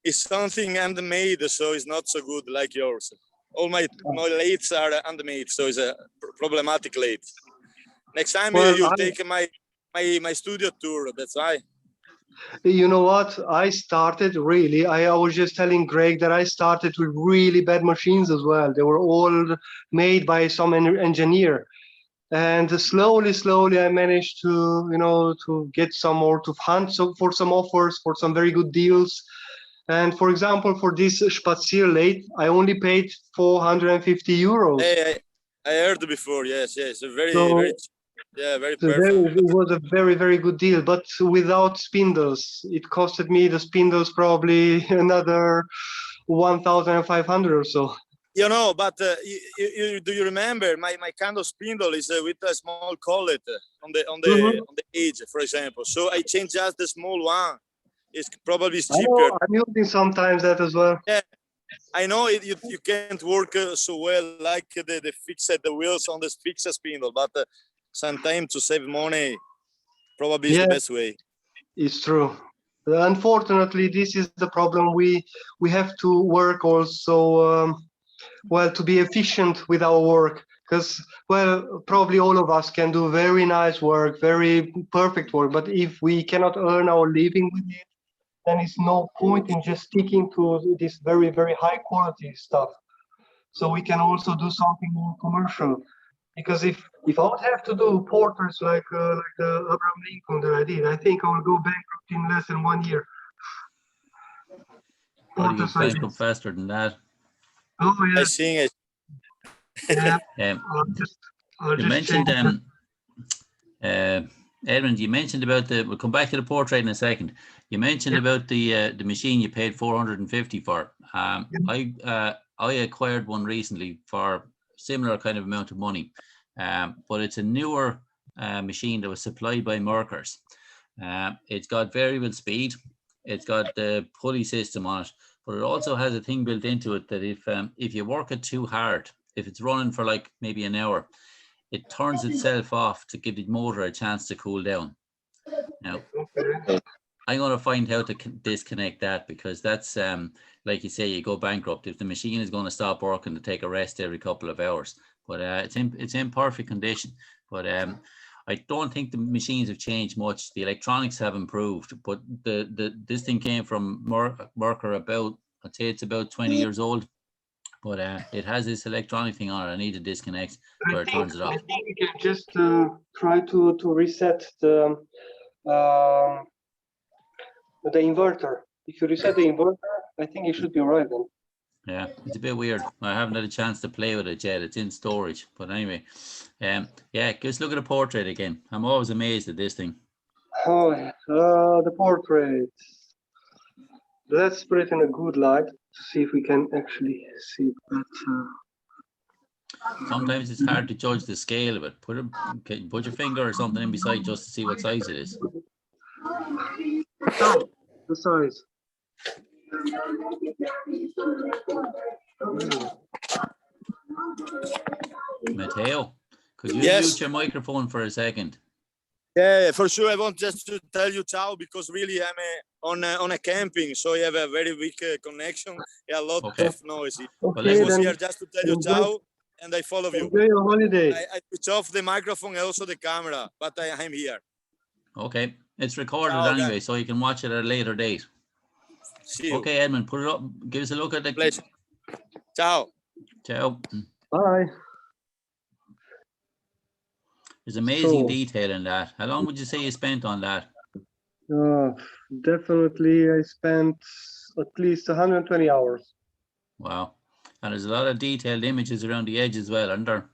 It's something handmade, so it's not so good like yours. All my lathes are handmade, so it's a problematic lathe. Next time you take my studio tour, that's why. You know what? I was just telling Greg that I started with really bad machines as well. They were all made by some engineer. And slowly I managed to get some more, to hunt for some offers, for some very good deals. And for example, for this Spazier lathe, I only paid 450 euros. Hey, I heard before, yes. Very perfect. It was a very, very good deal, but without spindles. It costed me the spindles probably another 1,500 or so. you know, but do you remember my kind of spindle is with a small collet on the edge, for example. So I change just the small one. It's probably cheaper. I'm using sometimes that as well. Yeah, I know you can't work so well like the fixed the wheels on the fixed spindle, but sometimes to save money, probably is the best way. It's true. Unfortunately, this is the problem. We have to work also well to be efficient with our work, because well probably all of us can do very nice work, very perfect work, but if we cannot earn our living with it, then it's no point in just sticking to this very, very high quality stuff. So we can also do something more commercial. Because if I would have to do portraits like the Abraham Lincoln that I did, I think I will go bankrupt in less than 1 year. Or you bankrupt faster than that. Oh yeah. I see it. Yeah. You mentioned Edmond, you mentioned about we'll come back to the portrait in a second. You mentioned about the machine you paid 450 for. I acquired one recently for similar kind of amount of money, but it's a newer machine that was supplied by Merkers. It's got variable speed. It's got the pulley system on it, but it also has a thing built into it that if you work it too hard, if it's running for like maybe an hour, it turns itself off to give the motor a chance to cool down. Now, I'm going to find how to disconnect that, because that's like you say, you go bankrupt if the machine is going to stop working to take a rest every couple of hours. But it's in perfect condition. But I don't think the machines have changed much. The electronics have improved, but this thing came from Merker about, I'd say it's about 20 years old. But it has this electronic thing on it. I need to disconnect where it turns it off. I think you can just try to reset the inverter. If you reset the inverter, I think it should be right then. Yeah, it's a bit weird. I haven't had a chance to play with it yet. It's in storage. But anyway, yeah, just look at the portrait again. I'm always amazed at this thing. Oh, the portrait. Let's put it in a good light to see if we can actually see it better. Sometimes it's hard to judge the scale of it. Put your finger or something in beside just to see what size it is. Oh, the size. Matteo, could you mute your microphone for a second? Yeah, for sure. I want just to tell you ciao, because really I'm on a camping, so you have a very weak connection. Yeah, a lot of noise. Okay, I was here just to tell you ciao, and I follow you. Enjoy your holiday. I switch off the microphone and also the camera, but I'm here. Okay, it's recorded anyway, so you can watch it at a later date. See you. Okay, Edmond, put it up. Give us a look at the. Pleasure. Ciao. Ciao. Bye. There's amazing detail in that. How long would you say you spent on that? Definitely, I spent at least 120 hours. Wow. And there's a lot of detailed images around the edge as well, aren't there?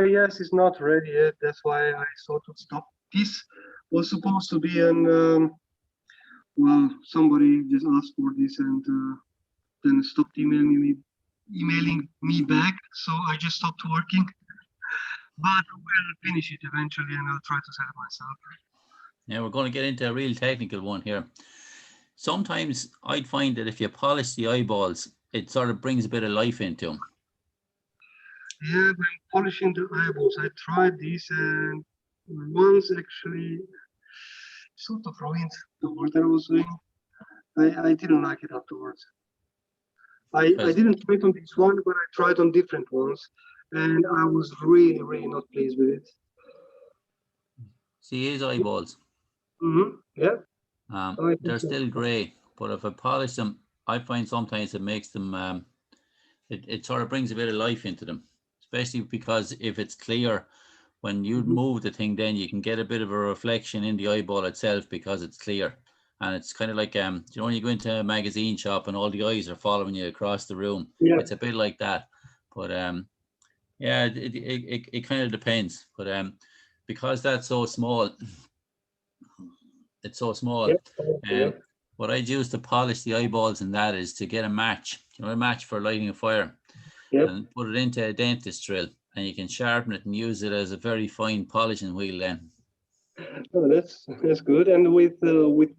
Yes, it's not ready yet. That's why I sort of stopped. This was supposed to be an, well, somebody just asked for this and then stopped emailing me back. So I just stopped working. But we'll finish it eventually, and I'll try to sell it myself. Yeah, we're going to get into a real technical one here. Sometimes I'd find that if you polish the eyeballs, it sort of brings a bit of life into them. Yeah, when polishing the eyeballs, I tried this, and once actually sort of ruined the work that I was doing. I didn't like it afterwards. I didn't try it on this one, but I tried on different ones. And I was really, really not pleased with it. See his eyeballs? Yeah. They're still grey, but if I polish them, I find sometimes it makes them, it sort of brings a bit of life into them, especially because if it's clear, when you move the thing, then you can get a bit of a reflection in the eyeball itself because it's clear. And it's kind of like, you know, when you go into a magazine shop and all the eyes are following you across the room, it's a bit like that. But yeah, it kind of depends, but because that's so small, it's so small. What I use to polish the eyeballs in that is to get a match. you know, a match for lighting a fire. Yep. And put it into a dentist drill, and you can sharpen it and use it as a very fine polishing wheel then. Oh, that's good. And with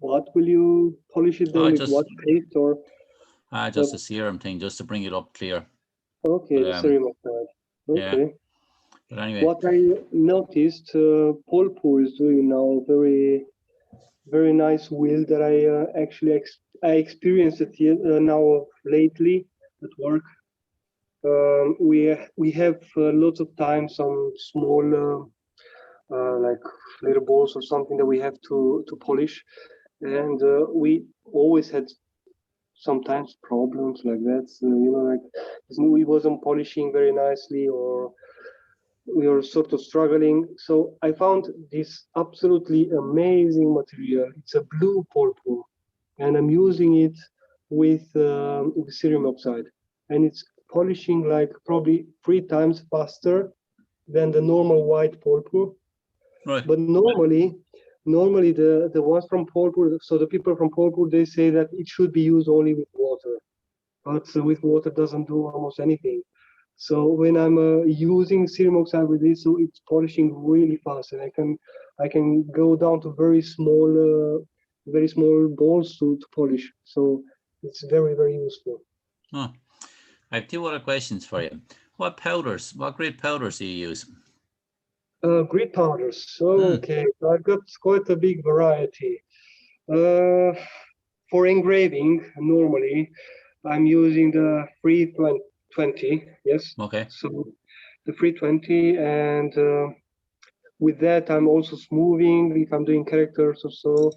what will you polish it then? With what paste or? Just a serum thing, just to bring it up clear. Okay, serum oxide. Okay. Yeah. But anyway, what I noticed, Polpo is doing now very nice wheel that I actually I experienced it here, now lately at work. We have lots of time some small like little balls or something that we have to polish, and we always had sometimes problems like that. So, you know, like we wasn't polishing very nicely, or we were sort of struggling. So I found this absolutely amazing material. It's a blue Polpo, and I'm using it with cerium oxide, and it's polishing like probably 3 times faster than the normal white Polpo. right. But normally the ones from Polpo, so the people from Polpo, they say that it should be used only with water, but with water doesn't do almost anything. So when I'm using cerium oxide with this, so it's polishing really fast, and I can go down to very small balls to polish. So it's very useful. Oh, I have 2 other questions for you. What grit powders do you use? Grit powders. Okay, I've got quite a big variety. For engraving, normally I'm using the 320. Yes. Okay. So the 320, and with that I'm also smoothing if I'm doing characters or so.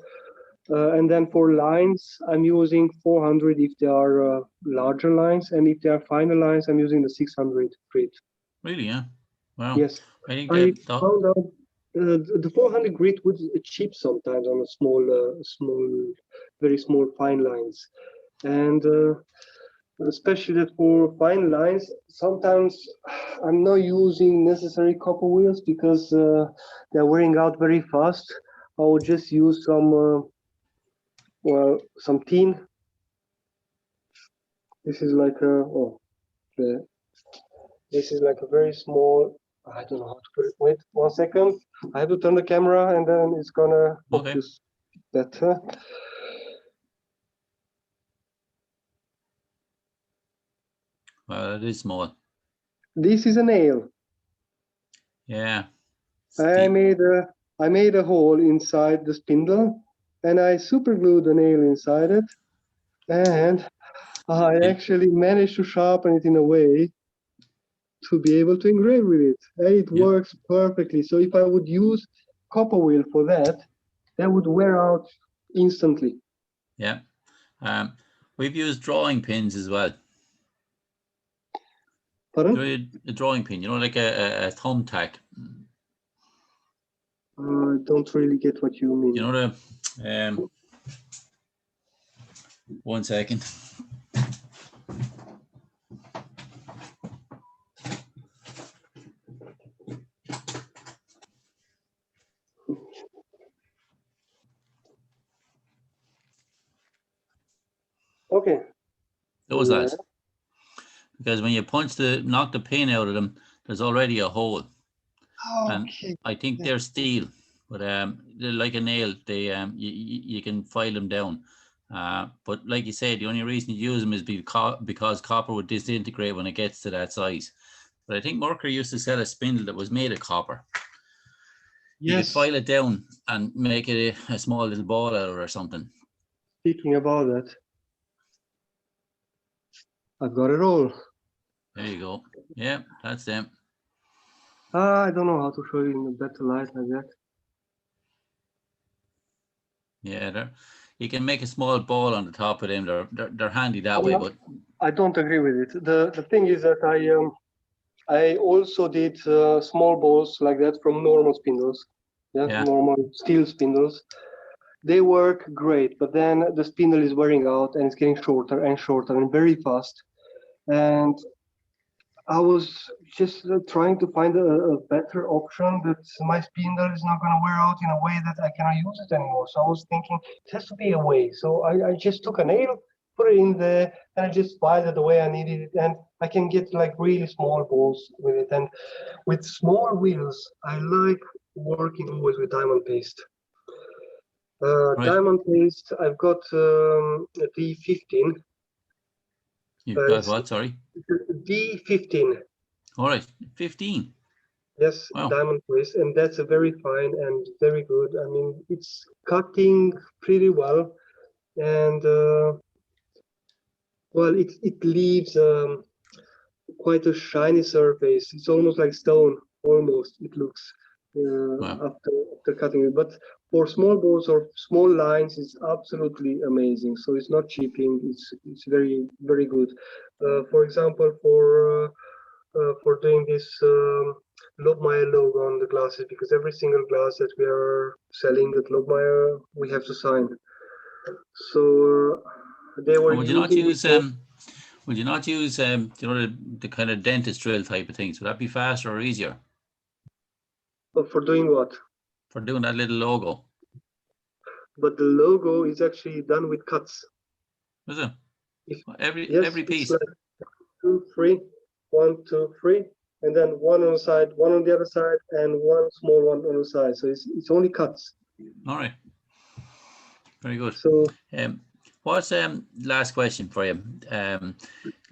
And then for lines, I'm using 400 if they are larger lines, and if they are finer lines, I'm using the 600 grit. Really? Yeah. Wow. Yes. I found out the 400 grit would cheap sometimes on a very small fine lines, and especially that for fine lines, sometimes I'm not using necessary copper wheels because they're wearing out very fast. I will just use some tin. This is like this is like a very small, I don't know how to put it. Wait 1 second. I have to turn the camera and then it's gonna focus better. Well, it is small. This is a nail. Yeah. I made a hole inside the spindle, and I super glued the nail inside it, and I actually managed to sharpen it in a way to be able to engrave with it. And it works perfectly. So if I would use copper wheel for that, that would wear out instantly. Yeah. We've used drawing pins as well. Pardon? A drawing pin, you know, like a thumbtack. I don't really get what you mean. You know the 1 second. Okay. Those lads. Because when you knock the pin out of them, there's already a hole. And I think they're steel, but they're like a nail. They you can file them down. But like you said, the only reason you use them is because copper would disintegrate when it gets to that size. But I think Mercury used to sell a spindle that was made of copper. You could file it down and make it a small little ball out of it or something. Speaking about that, I've got it all. There you go. Yeah, that's them. I don't know how to show you in a better light like that. Yeah, you can make a small ball on the top of them. They're handy that way, but I don't agree with it. The thing is that I also did small balls like that from normal spindles. Normal steel spindles. They work great, but then the spindle is wearing out and it's getting shorter and shorter and very fast. And I was just trying to find a better option that my spindle is not going to wear out in a way that I cannot use it anymore. So I was thinking it has to be a way. So I just took a nail put it in there, and I just file it the way I needed it, and I can get like really small balls with it. And with small wheels, I like working always with diamond paste. Right. Diamond paste, I've got a D15. You've got what? Sorry. D15. All right, 15. Yes, Wow. diamond paste, and that's a very fine and very good. I mean, it's cutting pretty well, and well, it leaves quite a shiny surface. It's almost like stone, almost. It looks Wow. after cutting it. But for small balls or small lines, it's absolutely amazing. So it's not chipping. It's very very good. For example, for doing this Lobmeyer logo on the glasses, because every single glass that we are selling at Lobmeyer, we have to sign. So they were Would you not using use this. would you not use you know, the kind of dentist drill type of things? Would that be faster or easier For doing what? for doing that little logo? But the logo is actually done with cuts. Is it? If, Every yes, piece. it's like 2, 3, 1, 2, 3, and then one on the side, one on the other side, and one small one on the side. So it's only cuts. All right. Very good. So what's last question for you?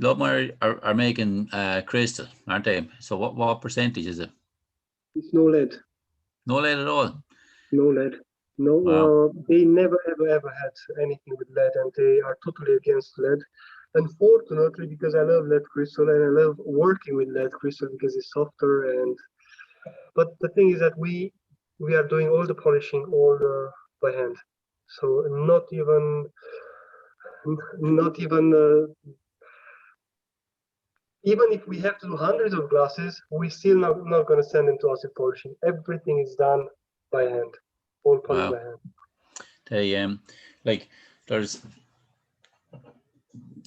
Lobmeyer are making crystal, aren't they? So what percentage is it? it's no lead. No lead at all. No lead. No, Wow. they never ever had anything with lead, and they are totally against lead. Unfortunately, because I love lead crystal and I love working with lead crystal because it's softer. And but the thing is that we are doing all the polishing all by hand, so not even if we have to do hundreds of glasses, we still not going to send them to acid polishing. Everything is done by hand, all polished by hand. They like there's,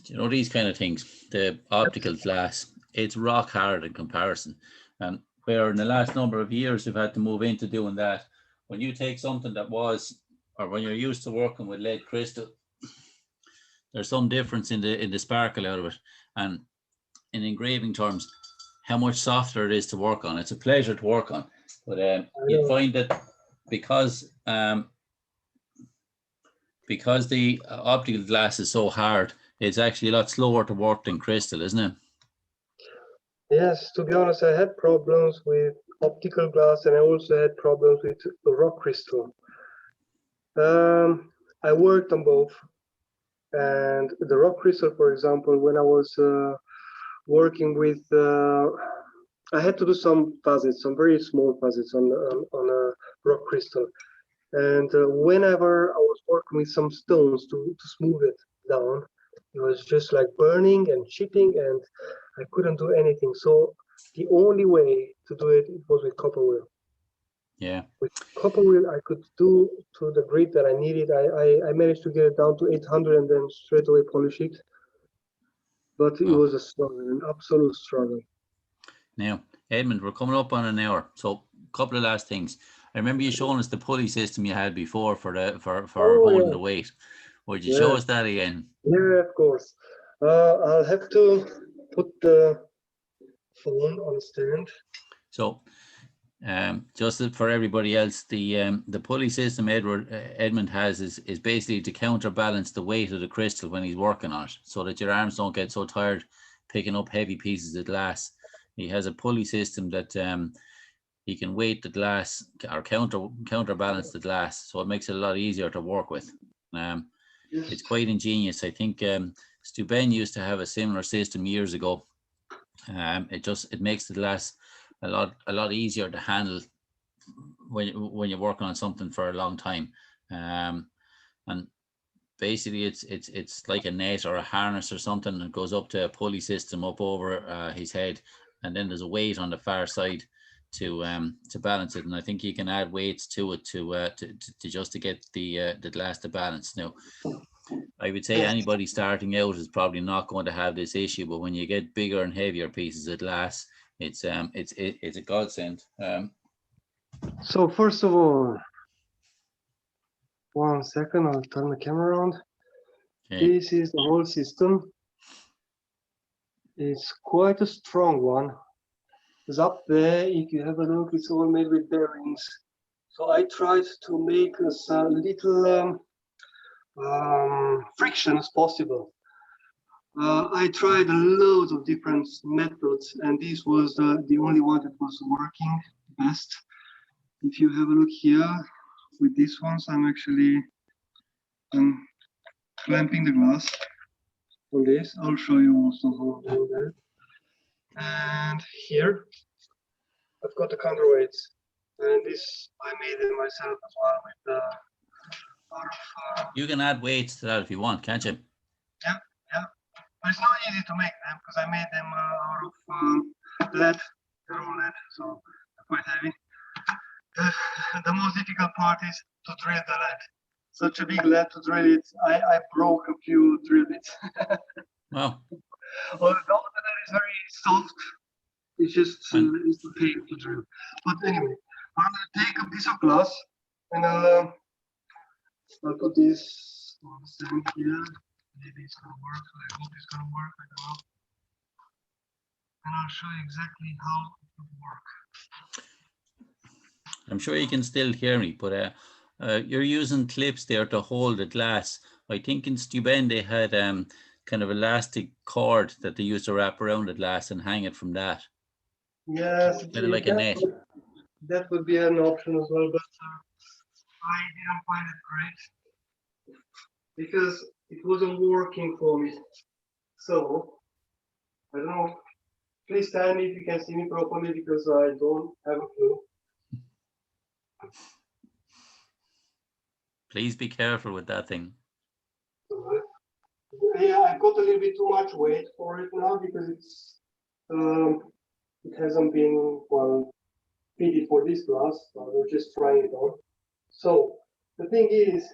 you know, these kind of things, the optical glass, it's rock hard in comparison. And where in the last number of years we've had to move into doing that, when you take something that was, or when you're used to working with lead crystal, there's some difference in the sparkle out of it. And in engraving terms, how much softer it is to work on. It's a pleasure to work on. But you'd find that because the optical glass is so hard, it's actually a lot slower to work than crystal, isn't it? Yes, to be honest, I had problems with optical glass, and I also had problems with rock crystal. I worked on both, and the rock crystal, for example, when I was working with, I had to do some facets, some very small facets on a rock crystal. And whenever I was working with some stones to smooth it down, it was just like burning and chipping, and I couldn't do anything. So the only way to do it was with copper wheel. Yeah. With copper wheel, I could do to the grit that I needed. I managed to get it down to 800 and then straight away polish it. But it was a struggle, an absolute struggle. Now, Edmond, we're coming up on an hour, so a couple of last things. I remember you showing us the pulley system you had before for holding the weight. Would you show us that again? Yeah, of course. I'll have to put the phone on stand. So, just for everybody else, the pulley system Edmond has is basically to counterbalance the weight of the crystal when he's working on it, so that your arms don't get so tired picking up heavy pieces of glass. He has a pulley system that he can weight the glass or counterbalance the glass, so it makes it a lot easier to work with. It's quite ingenious. I think Steuben used to have a similar system years ago. It makes the glass a lot easier to handle when you're working on something for a long time. And basically it's like a net or a harness or something that goes up to a pulley system up over his head, and then there's a weight on the far side to balance it. And I think you can add weights to it to just to get the glass to balance. Now, I would say anybody starting out is probably not going to have this issue, but when you get bigger and heavier pieces of glass, it's a godsend. So first of all, 1 second, I'll turn the camera around. Okay. This is the whole system. It's quite a strong one. Because up there, if you have a look, it's all made with bearings. So I tried to make as little friction as possible. I tried loads of different methods, and this was the only one that was working best. If you have a look here, with these ones, I'm actually clamping the glass on this. I'll show you also how to do that. And here, I've got the counterweights, and this I made it myself as well with the. You can add weights to that if you want, can't you? Yeah, yeah. But it's not easy to make them because I made them out of lead. They're all lead, so they're quite heavy. The most difficult part is to drill the lead. Such a big lead to drill it. I broke a few drill bits. Wow. Although the lead is very soft, it's just it's a pain to drill. But anyway, I'm gonna take a piece of glass and I'll put this on the stand here. Maybe it's gonna work. I hope it's gonna work. I don't know. And I'll show you exactly how it would work. I'm sure you can still hear me, but you're using clips there to hold the glass. I think in Steuben they had kind of elastic cord that they used to wrap around the glass and hang it from that. Yes, Kind of like a net. That would be an option as well, but I didn't find it great because it wasn't working for me. So I don't know. Please tell me if you can see me properly because I don't have a clue. Please be careful with that thing. Yeah, I got a little bit too much weight for it now because it's it hasn't been well fitted for this glass. So we're just trying it on. So the thing is,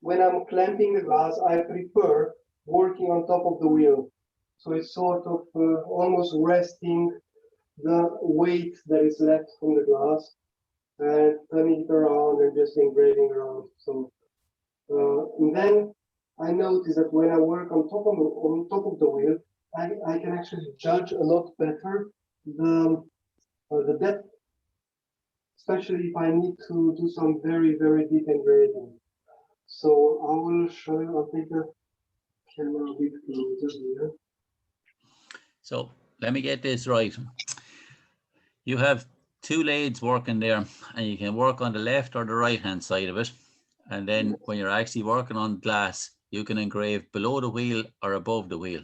when I'm clamping the glass, I prefer working on top of the wheel. So it's sort of almost resting the weight that is left from the glass and turning it around and just engraving around. So and then I notice that when I work on top of the wheel, I can actually judge a lot better the depth, especially if I need to do some very, very deep engraving. So I will show you. I'll take the camera a bit closer here. So let me get this right. You have two lathes working there, and you can work on the left or the right hand side of it. And then when you're actually working on glass, you can engrave below the wheel or above the wheel.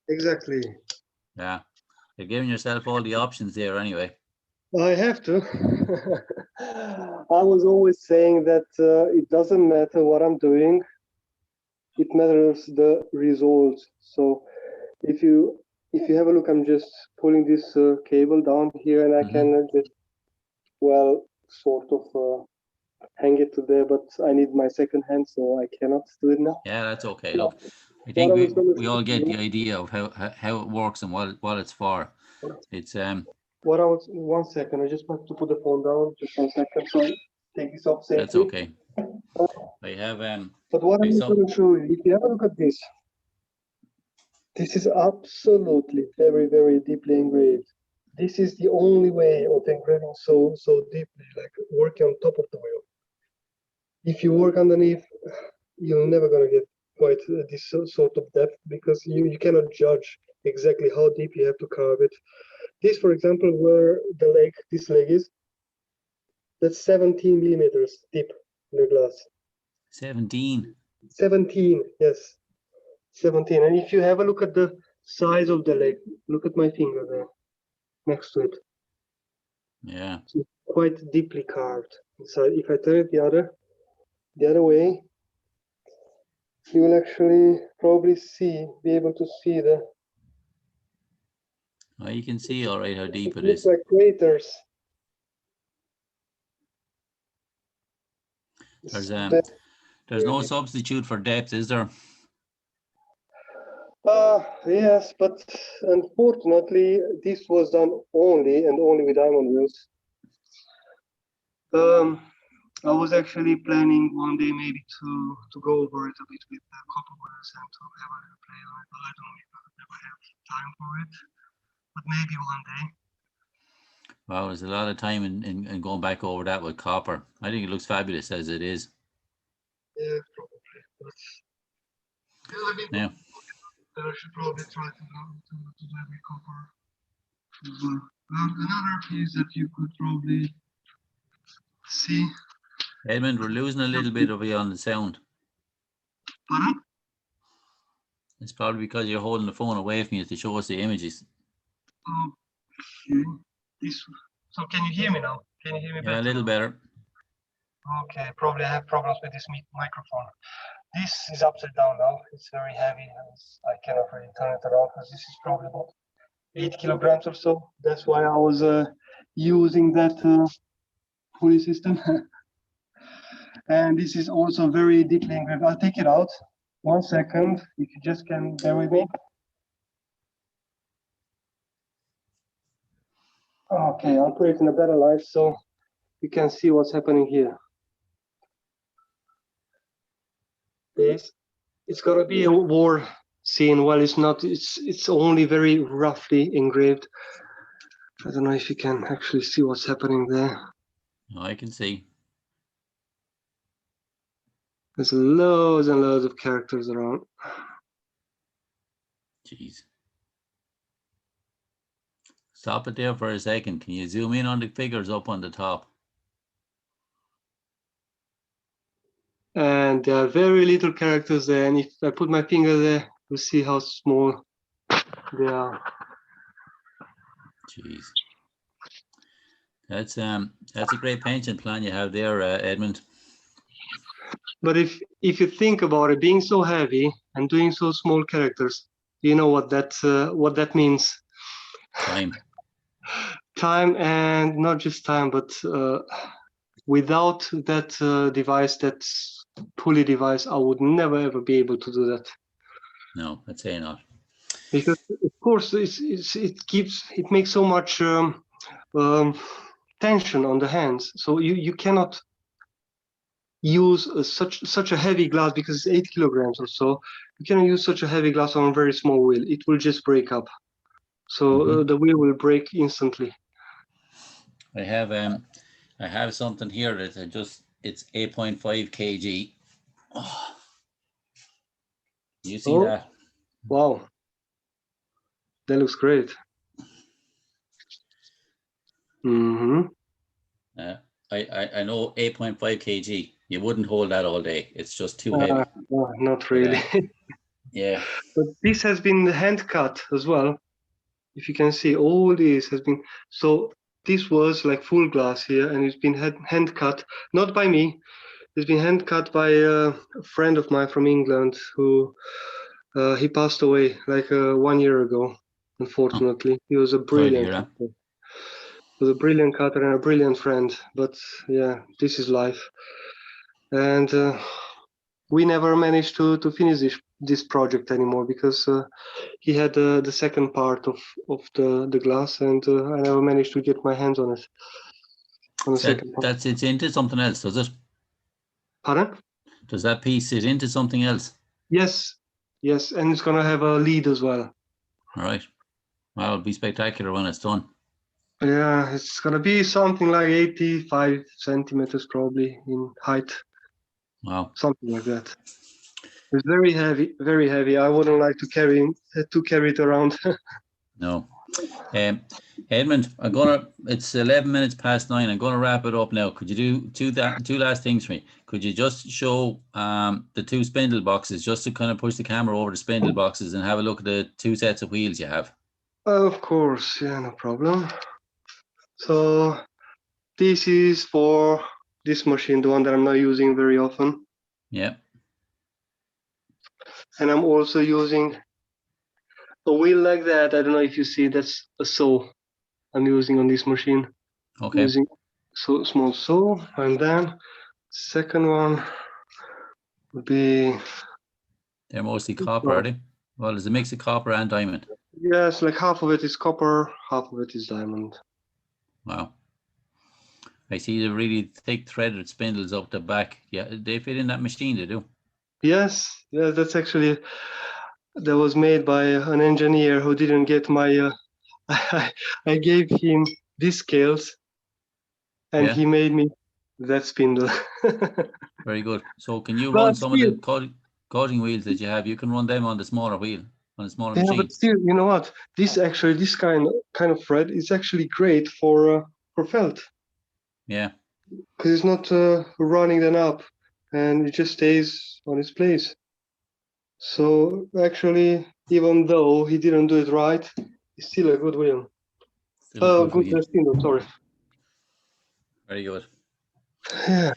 Exactly. Yeah, you're giving yourself all the options there anyway. I have to. I was always saying that it doesn't matter what I'm doing. It matters the result. So if you have a look, I'm just pulling this cable down here, and I can just, well, sort of hang it to there, but I need my second hand, so I cannot do it now. Yeah, that's okay. Look, I think we all get the idea of how it works and what it's for. It's What I was 1 second. I just want to put the phone down. Just 1 second. So take this off safely. That's okay. I have But what I'm going to show you, if you have a look at this, this is absolutely very, very deeply engraved. This is the only way of engraving so deeply, like working on top of the wheel. If you work underneath, you're never going to get quite this sort of depth because you cannot judge exactly how deep you have to carve it. This, for example, where this leg is, that's 17 millimeters deep in the glass. 17. 17, yes. 17. And if you have a look at the size of the leg, look at my finger there next to it. Yeah. It's quite deeply carved inside. If I turn it the other way, you will actually probably be able to see the. Oh, you can see all right how deep it looks is. like craters. There's no substitute for depth, is there? Yes, but unfortunately, this was done only with diamond wheels. I was actually planning one day maybe to go over it a bit with copper wires and to have a little play on it, but I don't never have time for it. But maybe one day. Wow, there's a lot of time in going back over that with copper. I think it looks fabulous as it is. Yeah, probably. But yeah, I should probably try to do that with copper as well. Another piece that you could probably see. Edmund, we're losing a little bit of you on the sound. Pardon? It's probably because you're holding the phone away from you to show us the images. Okay. So can you hear me now? Can you hear me better? Yeah, a little better. Okay, probably I have problems with this microphone. This is upside down now. It's very heavy. I cannot really turn it around because this is probably about 8 kilograms or so. That's why I was using that pulley system. And this is also very deeply engraved. I'll take it out. 1 second, if you just can bear with me. Okay, I'll put it in a better light so you can see what's happening here. It's gonna be a war scene. Well, it's not. It's only very roughly engraved. I don't know if you can actually see what's happening there. Oh, I can see. There's loads and loads of characters around. Jeez. Stop it there for a second. Can you zoom in on the figures up on the top? And there are very little characters there. And if I put my finger there, you'll see how small they are. Jeez. That's a great pension plan you have there, Edmund. But if you think about it, being so heavy and doing so small characters, you know what that means. Time. Time, and not just time, but without that device, that pulley device, I would never ever be able to do that. No, I'd say not. Because of course it makes so much tension on the hands, so you cannot use such a heavy glass because it's 8 kilograms or so. You cannot use such a heavy glass on a very small wheel. It will just break up. So the wheel will break instantly. I have something here that it's 8.5 kg. Oh. You see that? Wow, that looks great. I know 8.5 kg. You wouldn't hold that all day. It's just too heavy. Not really. Yeah. But this has been hand cut as well. If you can see, all this has been, so this was like full glass here, and it's been hand cut, not by me. It's been hand cut by a friend of mine from England who he passed away like 1 year ago, unfortunately. He was a brilliant cutter. He was a brilliant cutter and a brilliant friend. But yeah, this is life. And we never managed to finish this project anymore because he had the second part of the glass, and I never managed to get my hands on it. On the second part. That's it's into something else, does it? Pardon? Does that piece sit into something else? Yes, and it's gonna have a lead as well. All right. Well, it'll be spectacular when it's done. Yeah, it's gonna be something like 85 centimeters probably in height. Wow. Something like that. It's very heavy, very heavy. I wouldn't like to carry it around. No. Edmund, it's 11 minutes past 9. I'm gonna wrap it up now. Could you do two last things for me? Could you just show the 2 spindle boxes, just to kind of push the camera over the spindle boxes and have a look at the 2 sets of wheels you have? Of course, yeah, no problem. So this is for this machine, the one that I'm not using very often. Yeah. And I'm also using a wheel like that. I don't know if you see, that's a saw I'm using on this machine. Okay. Using small saw, and then second one would be. They're mostly copper, are they? Well, there's a mix of copper and diamond. Yes, like half of it is copper, half of it is diamond. Wow. I see the really thick threaded spindles up the back. Yeah, they fit in that machine, they do. Yes, yeah, that's actually, that was made by an engineer who didn't get my, I gave him these scales and Yeah. he made me that spindle. Very good. So can you run But some of still, the cutting wheels that you have? You can run them on the smaller wheel, on the smaller yeah, machine. but still, you know what? This kind of thread is actually great for felt. Yeah. Because it's not running them up, and it just stays on its place. So actually, even though he didn't do it right, it's still a good wheel. Still a good Good wheel. spindle, sorry. Very good. Yeah.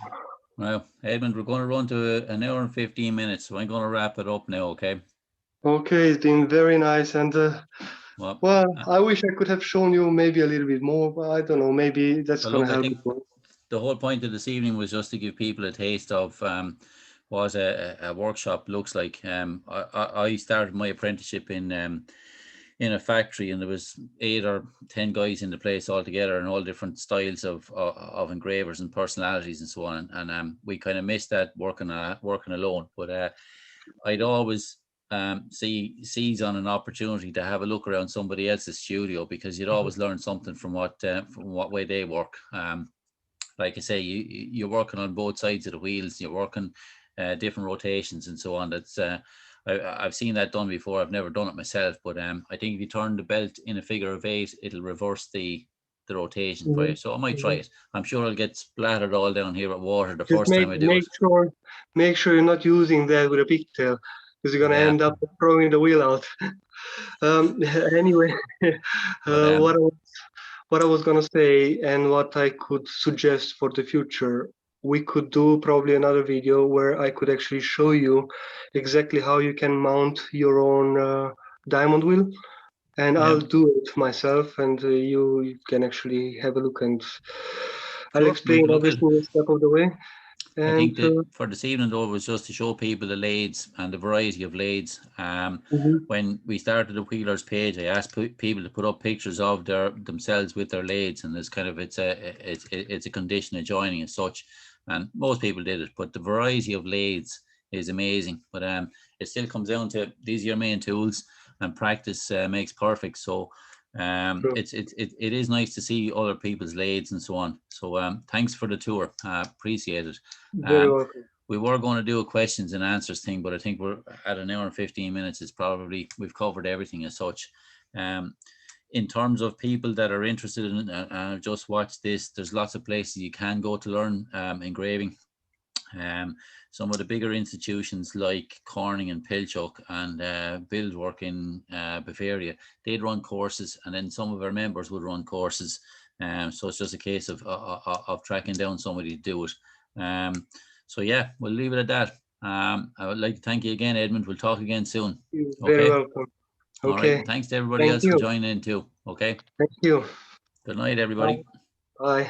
Well, Edmund, we're going to run to an hour and 15 minutes, so I'm going to wrap it up now, okay? Okay, it's been very nice, and well, I wish I could have shown you maybe a little bit more, but I don't know, maybe that's going to help. I think the whole point of this evening was just to give people a taste of what a workshop looks like. I started my apprenticeship in a factory, and there was 8 or 10 guys in the place all together, and all different styles of engravers and personalities and so on. And we kind of missed that working alone. But I'd always seize on an opportunity to have a look around somebody else's studio, because you'd always learn something from what way they work. Like I say, you're working on both sides of the wheels. You're working different rotations and so on. That's I've seen that done before. I've never done it myself, but I think if you turn the belt in a figure of 8, it'll reverse the rotation for you. So I might try it. I'm sure I'll get splattered all down here with water the first time I do it. Make sure you're not using that with a pigtail, because you're going to end up throwing the wheel out. Anyway, what I was going to say, and what I could suggest for the future, we could do probably another video where I could actually show you exactly how you can mount your own diamond wheel. And I'll do it myself, and you can actually have a look, and I'll explain every single step of the way. And I think that for this evening, though, was just to show people the lathes and the variety of lathes. When we started the Wheelers page, I asked people to put up pictures of themselves with their lathes, and it's kind of it's a condition of joining as such. And most people did it, but the variety of lathes is amazing. But it still comes down to these are your main tools, and practice makes perfect. So it is nice to see other people's lathes and so on. So thanks for the tour. Appreciate it. Very welcome. We were going to do a questions and answers thing, but I think we're at an hour and 15 minutes. It's probably we've covered everything as such. In terms of people that are interested in just watch this, there's lots of places you can go to learn engraving. Some of the bigger institutions like Corning and Pilchuck and Buildwork in Bavaria, they'd run courses, and then some of our members would run courses. So it's just a case of tracking down somebody to do it. So yeah, we'll leave it at that. I would like to thank you again, Edmund. We'll talk again soon. You're very welcome. Okay. All right. Thanks to everybody else for joining in too. Okay. Thank you. Good night, everybody. Bye.